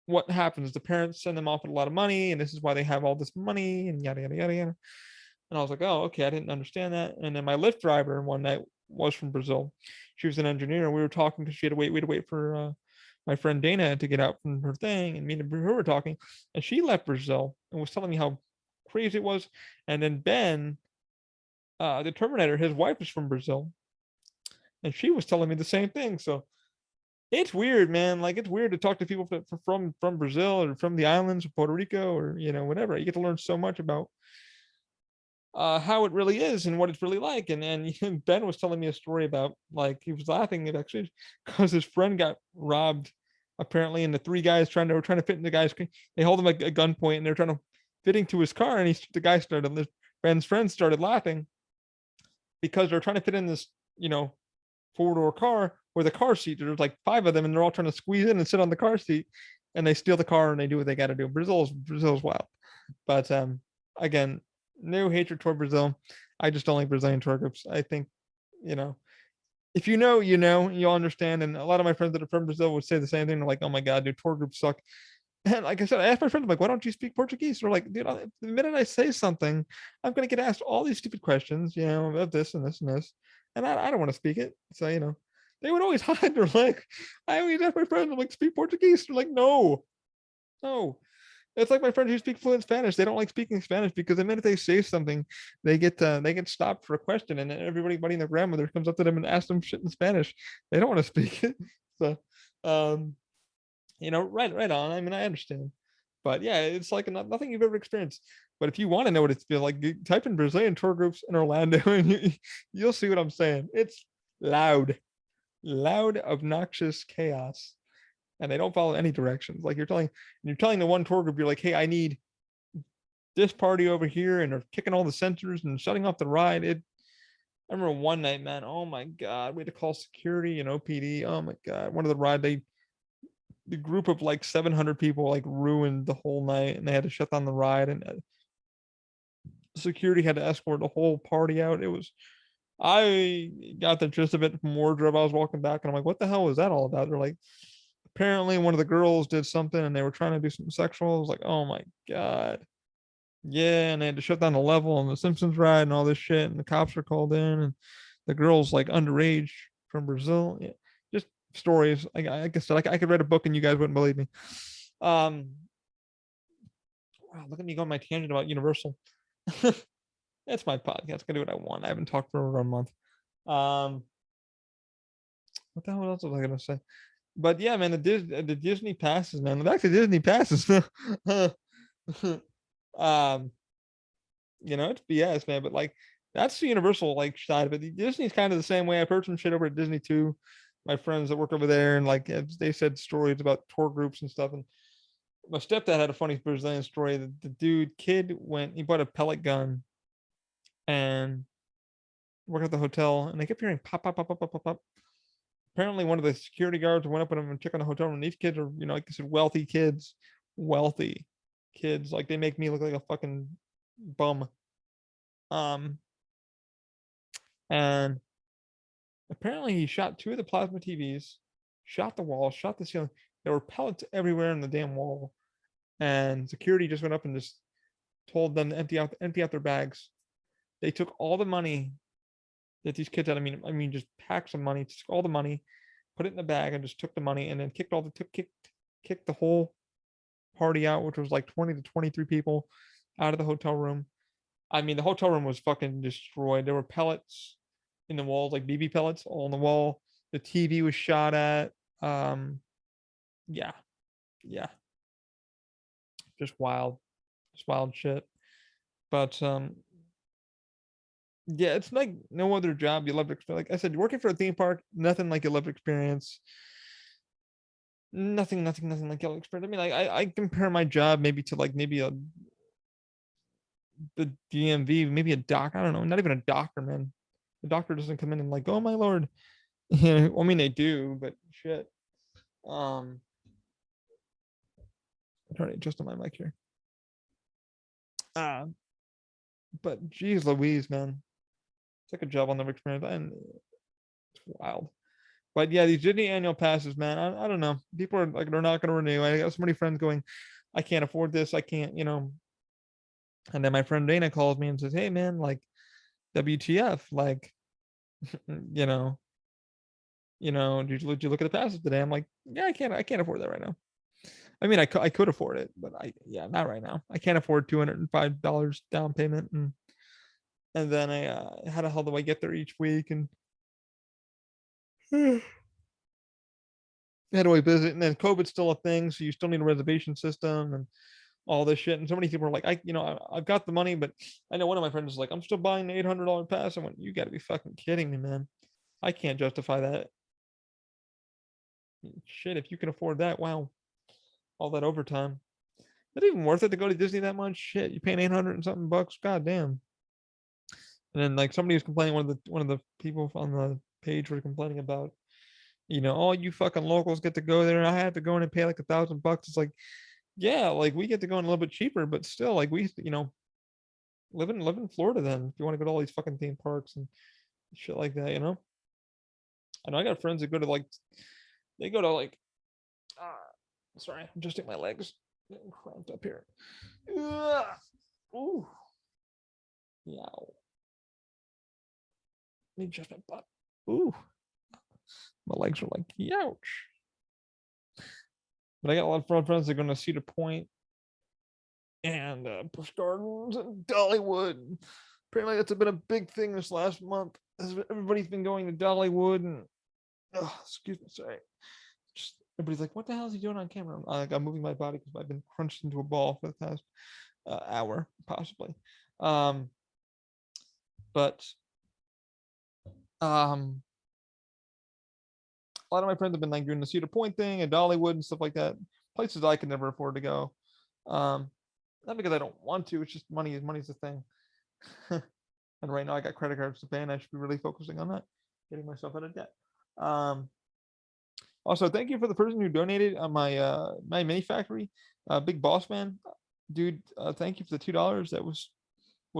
what happens. The parents send them off with a lot of money, and this is why they have all this money, and yada yada yada yada. And I was like, "Oh, okay, I didn't understand that." And then my Lyft driver one night was from Brazil. She was an engineer, and we were talking because we had to wait for my friend Dana to get out from her thing, and me and her were talking, and she left Brazil and was telling me how crazy it was. And then Ben, the Terminator, his wife is from Brazil, and she was telling me the same thing. So it's weird, man. Like, it's weird to talk to people from Brazil or from the islands of Puerto Rico or whatever. You get to learn so much about how it really is and what it's really like. And then Ben was telling me a story about, like, he was laughing at actually because his friend got robbed apparently, and the three guys trying to fit in the guy's. They hold him at a gunpoint, and they're trying to fit into his car, and the guy started. His friends started laughing because they're trying to fit in this, four-door car with a car seat. There's like five of them, and they're all trying to squeeze in and sit on the car seat, and they steal the car and they do what they got to do. Brazil's wild, but again, no hatred toward Brazil. I just don't like Brazilian tour groups. I think, if you'll understand. And a lot of my friends that are from Brazil would say the same thing. They're like, "Oh my god, dude, tour groups suck." And like I said, I asked my friends, I'm like, "Why don't you speak Portuguese?" They're like, "Dude, the minute I say something, I'm gonna get asked all these stupid questions, of this and this and this, and I don't want to speak it." So they would always hide. They're like, I always ask my friends, I'm like, "Speak Portuguese." They're like, "No, no." It's like my friends who speak fluent Spanish. They don't like speaking Spanish because the minute they say something, they get stopped for a question, and then everybody and their grandmother comes up to them and asks them shit in Spanish. They don't want to speak it. So, right on. I mean, I understand, but yeah, it's like nothing you've ever experienced. But if you want to know what it's feel like, type in Brazilian tour groups in Orlando, and you'll see what I'm saying. It's loud, obnoxious chaos. And they don't follow any directions. Like you're telling the one tour group, you're like, "Hey, I need this party over here," and they're kicking all the sensors and shutting off the ride. I remember one night, man. Oh my god, we had to call security and OPD. Oh my god, one of the ride, the group of like 700 people like ruined the whole night, and they had to shut down the ride, and security had to escort the whole party out. I got the gist of it from wardrobe. I was walking back, and I'm like, "What the hell was that all about?" They're like, apparently one of the girls did something and they were trying to do something sexual. I was like, "Oh my god." Yeah, and they had to shut down the level on the Simpsons ride and all this shit, and the cops were called in, and the girl's like underage from Brazil. Yeah, just stories. Like I said, I could write a book and you guys wouldn't believe me. Wow, look at me go on my tangent about Universal. That's my podcast. I can do what I want. I haven't talked for over a month. What the hell else was I gonna say? But yeah, man, the Disney passes, man. Back to Disney passes. um, it's BS, man. But like, that's the Universal like side of it. Disney's kind of the same way. I've heard some shit over at Disney too. My friends that work over there, and like they said stories about tour groups and stuff. And my stepdad had a funny Brazilian story. The kid he bought a pellet gun and worked at the hotel, and they kept hearing pop, pop, pop, pop, pop, pop, pop. Apparently one of the security guards went up on him and checked on the hotel room. These kids are, like I said, wealthy kids. Like they make me look like a fucking bum. And apparently he shot two of the plasma TVs, shot the wall, shot the ceiling. There were pellets everywhere in the damn wall. And security just went up and just told them to empty out their bags. They took all the money that these kids had. I mean, just packs of money, took all the money, put it in the bag, and just took the money, and then kicked the whole party out, which was like 20 to 23 people, out of the hotel room. I mean, the hotel room was fucking destroyed. There were pellets in the walls, like BB pellets, all on the wall. The TV was shot at. Yeah, just wild shit. But yeah, it's like no other job you'll ever experience. Like I said, working for a theme park, nothing like you'll ever experience. Nothing like you'll experience. I mean, I compare my job maybe to like maybe the DMV, maybe a doc. I don't know, not even a doctor, man. The doctor doesn't come in and like, "Oh my lord." I mean, they do, but shit. I'm trying to adjust on my mic here. But geez Louise, man. It's like a job I'll never experience. And it's wild. But yeah, these Disney annual passes, man. I don't know. People are like, they're not going to renew. I got so many friends going, "I can't afford this. I can't, And then my friend Dana calls me and says, "Hey, man, like, WTF? Like, you know, did you look at the passes today?" I'm like, "Yeah, I can't afford that right now." I mean, I could afford it, but not right now. I can't afford $205 down payment, and then how the hell do I get there each week, and how do I visit? And then COVID's still a thing, so you still need a reservation system and all this shit. And so many people are like, I've got the money, but I know one of my friends is like, "I'm still buying the $800 pass." I went, "You got to be fucking kidding me, man! I can't justify that." Shit, if you can afford that, wow, all that overtime. Is it even worth it to go to Disney that much? Shit, you're paying 800 and something bucks. God damn. And then like somebody was complaining, one of the people on the page were complaining about, all you fucking locals get to go there, and I have to go in and pay like $1,000. It's like, yeah, like we get to go in a little bit cheaper, but still, like we, live in Florida then if you want to go to all these fucking theme parks and shit like that, I know I got friends that go to like, they go to like, sorry, I'm adjusting my legs. Getting cramped up here. Ugh. Ooh. Yow. Let me adjust my butt. Ooh. My legs are like, youch. But I got a lot of friends that are going to Cedar Point and Busch Gardens and Dollywood. Apparently, that's been a big thing this last month. Everybody's been going to Dollywood and, excuse me, sorry. Just everybody's like, what the hell is he doing on camera? I'm moving my body because I've been crunched into a ball for the past hour, possibly. But a lot of my friends have been like doing the Cedar Point thing and Dollywood and stuff like that. Places I could never afford to go. Not because I don't want to. It's just money's the thing. And right now I got credit cards to pay, and I should be really focusing on that, getting myself out of debt. Also, thank you for the person who donated on my mini factory, Big Boss Man, dude. Thank you for the $2. That was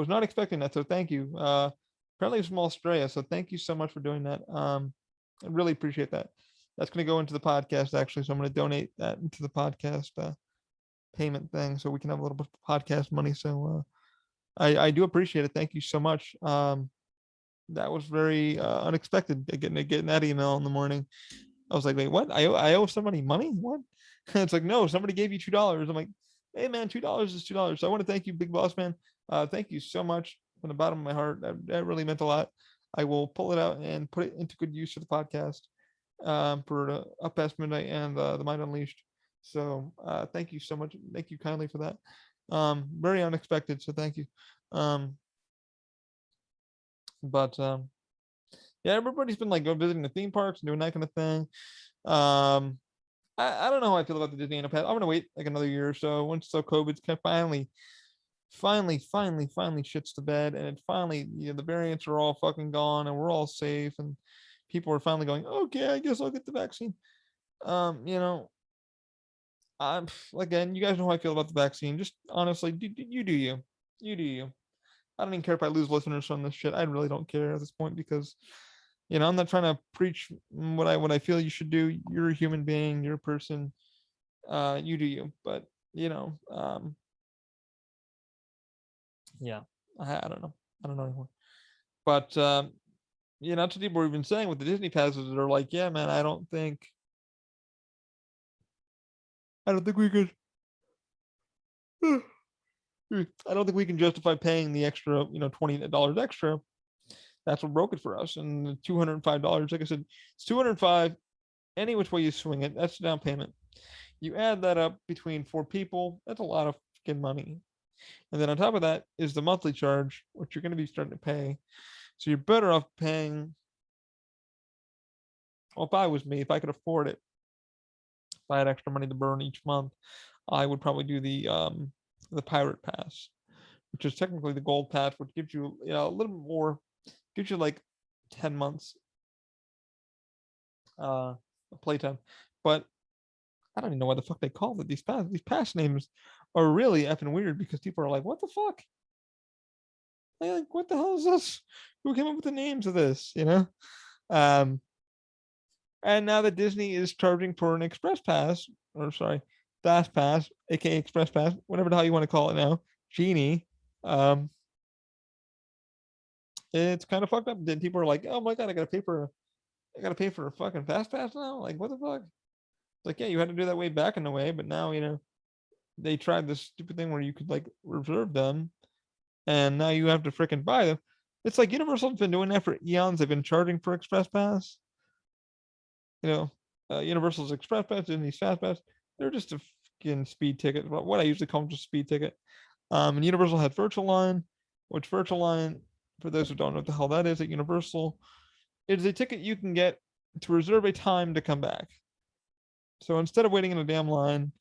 not expecting that, so thank you. Apparently it's from Australia, so thank you so much for doing that. I really appreciate that. That's going to go into the podcast actually, so I'm going to donate that into the podcast payment thing, so we can have a little bit of podcast money. So I do appreciate it. Thank you so much. That was very unexpected getting that email in the morning. I was like, wait, what? I owe somebody money? What? It's like, no, somebody gave you $2. I'm like, hey man, $2 is $2. So I want to thank you, Big Boss Man. Thank you so much from the bottom of my heart. That really meant a lot. I will pull it out and put it into good use for the podcast for Up Past Midnight and The Mind Unleashed. So thank you so much. Thank you kindly for that. Very unexpected. So thank you. But yeah, everybody's been like visiting the theme parks and doing that kind of thing. I don't know how I feel about the Disney Annual Pass. I'm gonna wait like another year or so once COVID's kind of finally shits the bed, and it finally, the variants are all fucking gone and we're all safe, and people are finally going, okay, I guess I'll get the vaccine. I'm again, you guys know how I feel about the vaccine. Just honestly, you do you. You do you. I don't even care if I lose listeners from this shit. I really don't care at this point because, I'm not trying to preach what I feel you should do. You're a human being. You're a person. You do you. But yeah, I don't know. I don't know anymore. But that's what people have been saying with the Disney passes. They're like, yeah, man, I don't think we could. I don't think we can justify paying the extra, $20 extra. That's what broke it for us. And the $205, like I said, it's $205 any which way you swing it. That's the down payment. You add that up between 4 people, that's a lot of fucking money. And then on top of that is the monthly charge, which you're going to be starting to pay. So you're better off paying. Well, if I was me, if I could afford it, if I had extra money to burn each month, I would probably do the Pirate Pass, which is technically the Gold Pass, which gives you, a little more, gives you like 10 months playtime. But I don't even know why the fuck they call it these pass. These pass names are really effing weird because people are like, what the fuck? Like, what the hell is this? Who came up with the names of this? And now that Disney is charging for an Express Pass, or sorry, Fast Pass, aka Express Pass, whatever the hell you want to call it now, Genie. It's kind of fucked up. Then people are like, oh my god, I gotta pay for a fucking Fast Pass now? Like, what the fuck? It's like, yeah, you had to do that way back in a way, but now, they tried this stupid thing where you could like reserve them, and now you have to freaking buy them. It's like Universal's been doing that for eons. They've been charging for Express Pass. Universal's Express Pass, Disney's Fast Pass. They're just a fucking speed ticket. What I usually call them, just speed ticket. And Universal had Virtual Line, which Virtual Line, for those who don't know what the hell that is at Universal, it is a ticket you can get to reserve a time to come back. So instead of waiting in a damn line,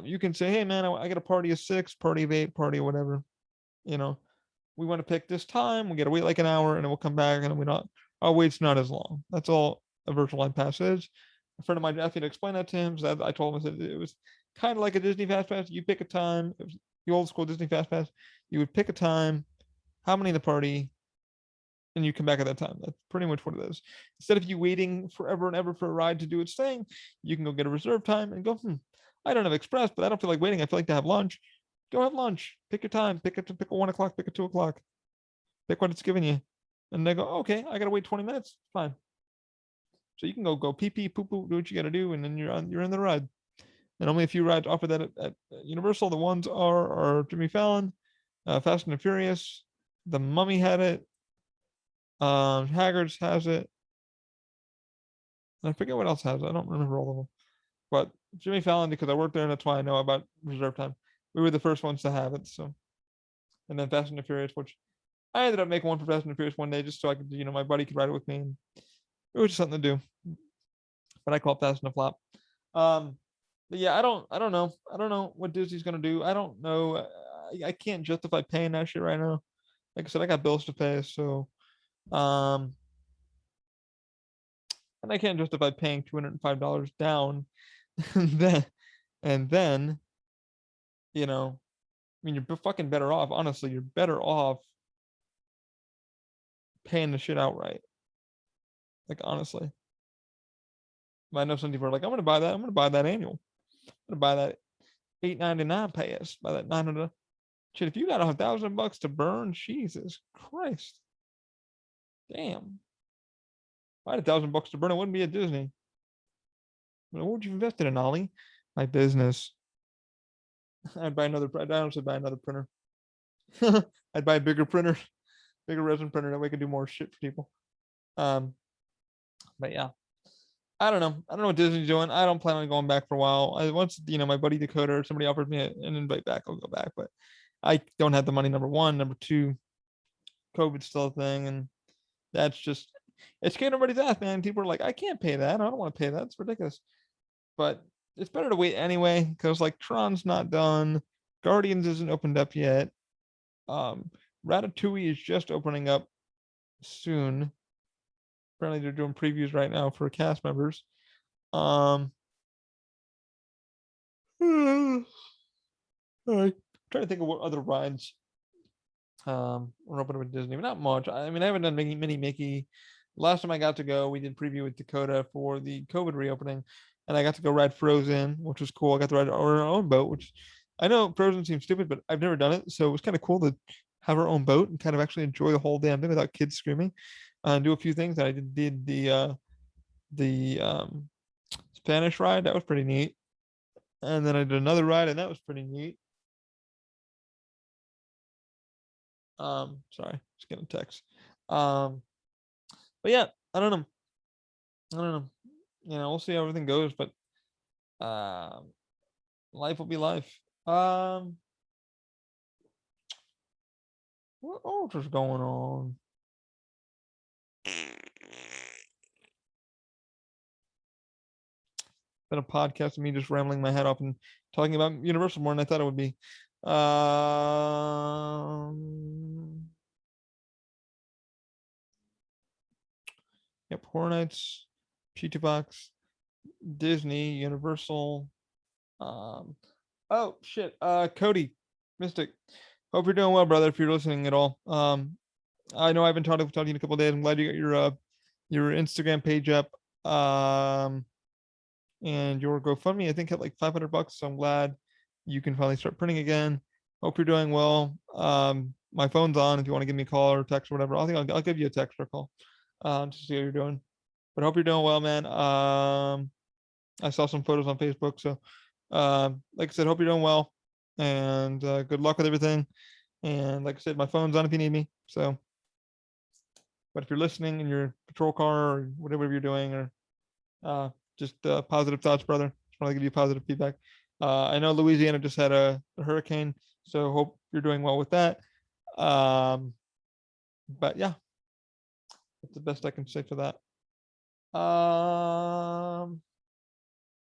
you can say, hey man, I got a party of 6, party of 8, party of whatever. You know, we want to pick this time. We got to wait like an hour, and then we'll come back, and our wait's not as long. That's all a virtual line pass is. A friend of mine asked me to explain that to him. So I told him, I said it was kind of like a Disney Fast Pass. You pick a time. It was the old school Disney Fast Pass. You would pick a time, how many in the party, and you come back at that time. That's pretty much what it is. Instead of you waiting forever and ever for a ride to do its thing, you can go get a reserve time and go, I don't have express, but I don't feel like waiting. I feel like to have lunch. Go have lunch. Pick your time. Pick a 1 o'clock, pick a 2 o'clock. Pick what it's giving you. And they go, okay, I gotta wait 20 minutes. Fine. So you can go pee pee, poo poo, do what you gotta do, and then you're in the ride. And only a few rides offer that at Universal. The ones are Jimmy Fallon, Fast and the Furious, The Mummy had it, Haggard's has it. And I forget what else has it. I don't remember all of them. But Jimmy Fallon, because I worked there, and that's why I know about reserve time. We were the first ones to have it. So, and then Fast and the Furious, which I ended up making one for Fast and the Furious one day just so I could, my buddy could ride it with me. And it was just something to do. But I call it Fast and the Flop. But yeah, I don't know. I don't know what Disney's gonna do. I don't know. I can't justify paying that shit right now. Like I said, I got bills to pay, so and I can't justify paying $205 down, and then, you're fucking better off. Honestly, you're better off paying the shit outright. Like honestly, I know some people are like, I'm gonna buy that. I'm gonna buy that annual. I'm gonna buy that $8.99 pass. Buy that $900. Shit, if you got $1,000 to burn, Jesus Christ, damn. If I had $1,000 to burn, it wouldn't be at Disney. What would you invest in, Ollie? My business. I'd buy another. I'd honestly buy another printer. I'd buy a bigger printer, bigger resin printer. That way I could do more shit for people. But yeah, I don't know. I don't know what Disney's doing. I don't plan on going back for a while. Once my buddy Dakota or somebody offered me an invite back, I'll go back. But I don't have the money. Number one, number two, COVID's still a thing, and that's just it's kicking everybody's ass, man. People are like, I can't pay that. I don't want to pay that. It's ridiculous. But it's better to wait anyway, because like Tron's not done, Guardians isn't opened up yet. Ratatouille is just opening up soon. Apparently they're doing previews right now for cast members. I'm trying to think of what other rides we're opening with Disney, but not much. I mean, I haven't done mini Mickey. Last time I got to go, we did preview with Dakota for the COVID reopening, and I got to go ride Frozen, which was cool. I got to ride our own boat, which I know Frozen seems stupid, but I've never done it, so it was kind of cool to have our own boat and kind of actually enjoy the whole damn thing without kids screaming. Do a few things. I did the Spanish ride. That was pretty neat. And then I did another ride, and that was pretty neat. Sorry, just getting a text. But yeah, I don't know. We'll see how everything goes, but life will be life. What else is going on? Been a podcast of me just rambling my head off and talking about Universal more than I thought it would be. Yep, Horror Nights, Cheetah Box, Disney, Universal. Oh shit. Cody, Mystic. Hope you're doing well, brother. If you're listening at all. I know I've been talking to you in a couple of days. I'm glad you got your Instagram page up. And your GoFundMe, I think, hit like $500. So I'm glad you can finally start printing again. Hope you're doing well. My phone's on if you want to give me a call or text or whatever. I'll give you a text or a call to see how you're doing. But I hope you're doing well, man. I saw some photos on Facebook. So like I said, hope you're doing well. And good luck with everything. And like I said, my phone's on if you need me. So, but if you're listening in your patrol car or whatever you're doing, or just positive thoughts, brother. Just want to give you positive feedback. I know Louisiana just had a hurricane, so hope you're doing well with that. But yeah, that's the best I can say for that.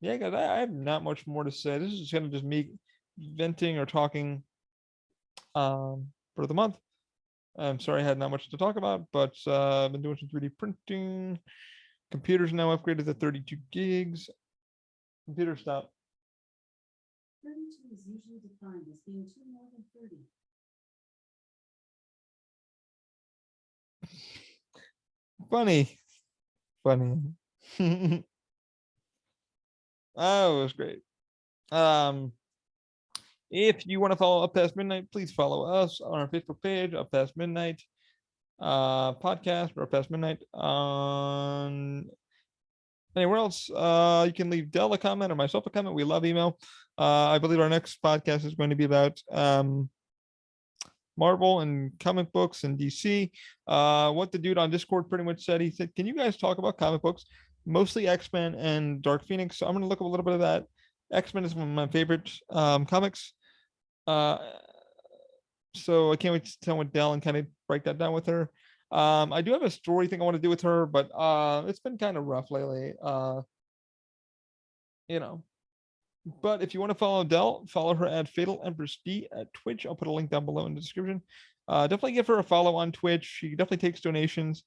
yeah, guys, I have not much more to say. This is kind of just me venting or talking for the month. I'm sorry I had not much to talk about, but I've been doing some 3D printing. Computer's now upgraded to 32 gigs. Computer stop. 32 is usually defined as being two more than 30. Funny. Oh, it was great. If you want to follow Up Past Midnight, please follow us on our Facebook page, Up Past Midnight podcast, or Up Past Midnight on anywhere else. You can leave Dell a comment or myself a comment. We love email. I believe our next podcast is going to be about Marvel and comic books and DC. What the dude on Discord pretty much said, he said, can you guys talk about comic books? Mostly X-Men and Dark Phoenix. So I'm going to look up a little bit of that. X-Men is one of my favorite comics. So I can't wait to tell with Dell and kind of break that down with her. I do have a story thing I want to do with her, but it's been kind of rough lately. You know. But if you want to follow Dell, follow her at Fatal Empress D at Twitch. I'll put a link down below in the description. Definitely give her a follow on Twitch. She definitely takes donations.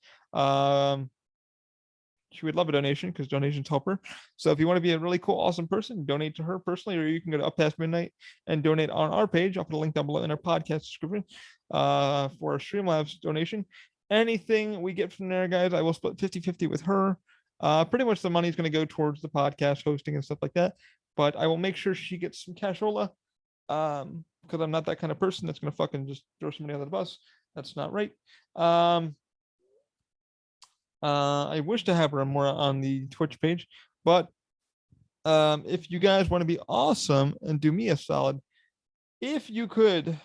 She would love a donation because donations help her. So if you want to be a really cool, awesome person, donate to her personally, or you can go to Up Past Midnight and donate on our page. I'll put a link down below in our podcast description for a Streamlabs donation. Anything we get from there, guys, I will split 50-50 with her. Pretty much the money is going to go towards the podcast hosting and stuff like that. But I will make sure she gets some cashola. Because I'm not that kind of person that's going to fucking just throw somebody under the bus. That's not right. I wish to have her more on the Twitch page, but if you guys want to be awesome and do me a solid, if you could,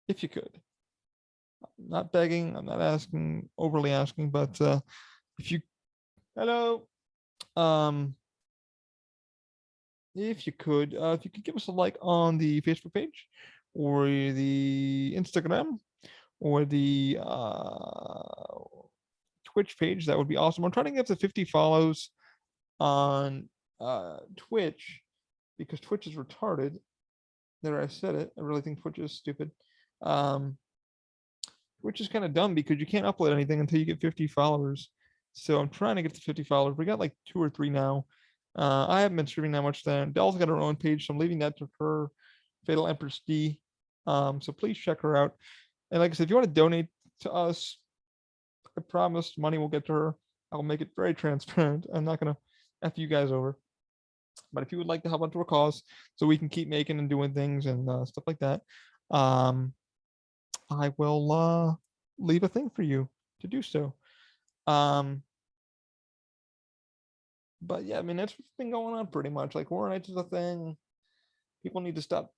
I'm not begging, I'm not asking, overly asking, but if you, hello, if you could give us a like on the Facebook page or the Instagram or the Twitch page, that would be awesome. I'm trying to get to 50 follows on Twitch because Twitch is retarded. There, I said it. I really think Twitch is stupid. Twitch is kind of dumb because you can't upload anything until you get 50 followers. So I'm trying to get to 50 followers. We got like 2 or 3 now. I haven't been streaming that much then. Dell's got her own page, so I'm leaving that to her, Fatal Empress D. So please check her out. And like I said, if you want to donate to us, I promise money will get to her. I'll make it very transparent. I'm not gonna F you guys over. But if you would like to help out to a cause so we can keep making and doing things and stuff like that, I will leave a thing for you to do so. But yeah, I mean, that's what's been going on pretty much. Like Horror Nights is a thing. People need to stop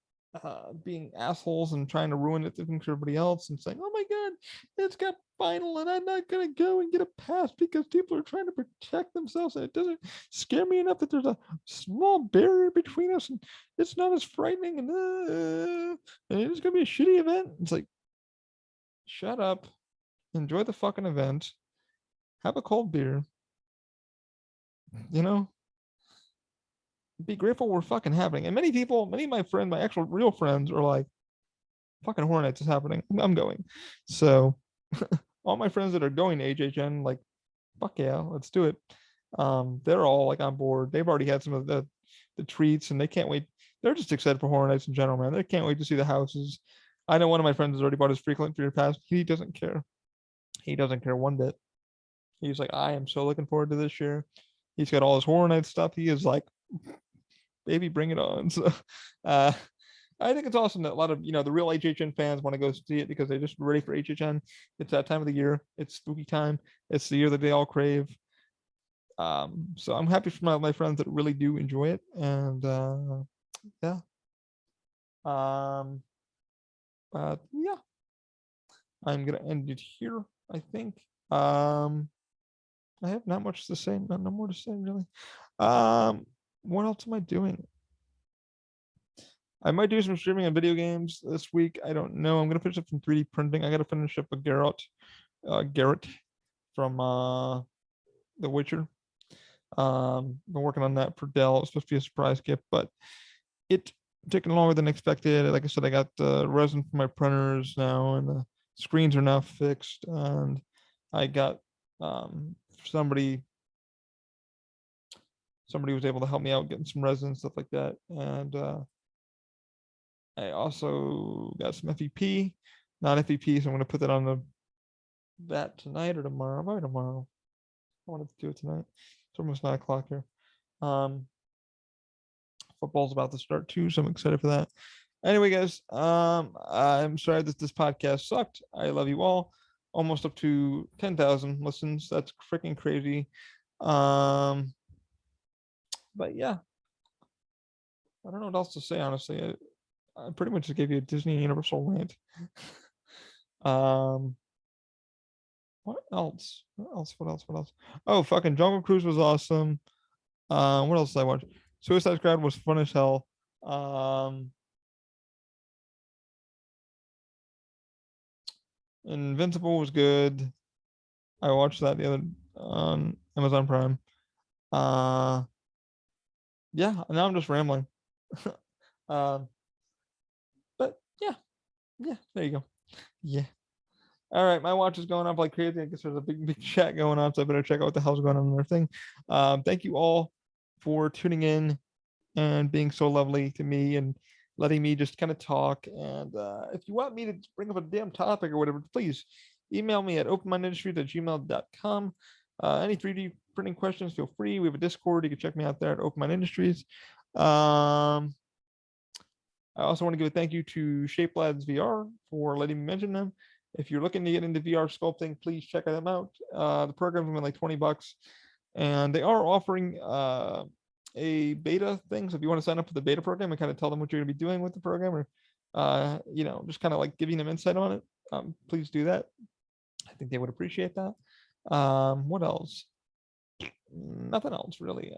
being assholes and trying to ruin it for everybody else and saying, oh my God, it's got vinyl and I'm not going to go and get a pass because people are trying to protect themselves. And it doesn't scare me enough that there's a small barrier between us and it's not as frightening and it's going to be a shitty event. It's like, shut up, enjoy the fucking event, have a cold beer, you know, be grateful we're fucking happening. And many people, many of my friends, my actual real friends are like, fucking Horror Nights is happening. I'm going. So all my friends that are going to HHN, like, fuck yeah, let's do it. They're all like on board. They've already had some of the treats and they can't wait. They're just excited for Horror Nights in general, man. They can't wait to see the houses. I know one of my friends has already bought his frequent for your pass. He doesn't care. He doesn't care one bit. He's like, I am so looking forward to this year. He's got all his Horror Nights stuff. He is like, baby, bring it on. So I think it's awesome that a lot of, you know, the real HHN fans want to go see it because they're just ready for HHN. It's that time of the year. It's spooky time. It's the year that they all crave. So I'm happy for my friends that really do enjoy it. And yeah. But yeah. I'm gonna end it here, I think. I have not much to say, no more to say really. What else am I doing? I might do some streaming of video games this week. I don't know. I'm gonna finish up some 3D printing. I gotta finish up a Garrett from The Witcher. Been working on that for Dell. It's supposed to be a surprise gift, but it taking longer than expected. Like I said, I got the resin for my printers now, and the screens are now fixed. And I got somebody was able to help me out getting some resin, stuff like that. And I also got some FEP, not FEP, so I'm going to put that on that tonight or tomorrow. Probably tomorrow. I wanted to do it tonight. It's almost 9 o'clock here. Football's about to start too, so I'm excited for that. Anyway, guys, I'm sorry that this podcast sucked. I love you all. Almost up to 10,000 listens. That's freaking crazy. But yeah, I don't know what else to say, honestly. I pretty much just gave you a Disney and Universal rant. What else? What else? Oh, fucking Jungle Cruise was awesome. What else did I watch? Suicide Squad was fun as hell. Invincible was good. I watched that the other on Amazon Prime. Yeah, now I'm just rambling. But yeah, there you go. Yeah. All right, my watch is going up like crazy. I guess there's a big chat going on, so I better check out what the hell's going on in their thing. Thank you all for tuning in and being so lovely to me and letting me just kind of talk. And if you want me to bring up a damn topic or whatever, please email me at openmindindustries@gmail.com. Any 3D printing questions, feel free. We have a Discord. You can check me out there at Open Mind Industries. I also want to give a thank you to Shapelads VR for letting me mention them. If you're looking to get into VR sculpting, please check them out. The program's only like $20, and they are offering a beta thing. So if you want to sign up for the beta program and kind of tell them what you're going to be doing with the program, or just kind of like giving them insight on it, please do that. I think they would appreciate that. What else? Nothing else really.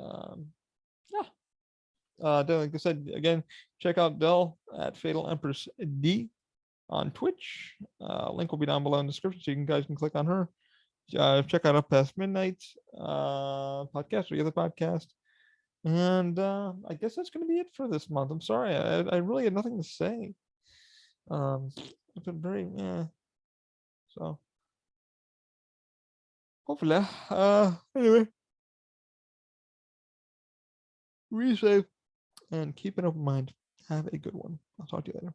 Like I said, again, check out Dell at Fatal Empress D on Twitch. Link will be down below in the description, so you guys can click on her. Check out Up Past Midnight podcast or the other podcast. And I guess that's going to be it for this month. I'm sorry, I really had nothing to say. It's been very so hopefully anyway, be safe and keep an open mind. Have a good one. I'll talk to you later.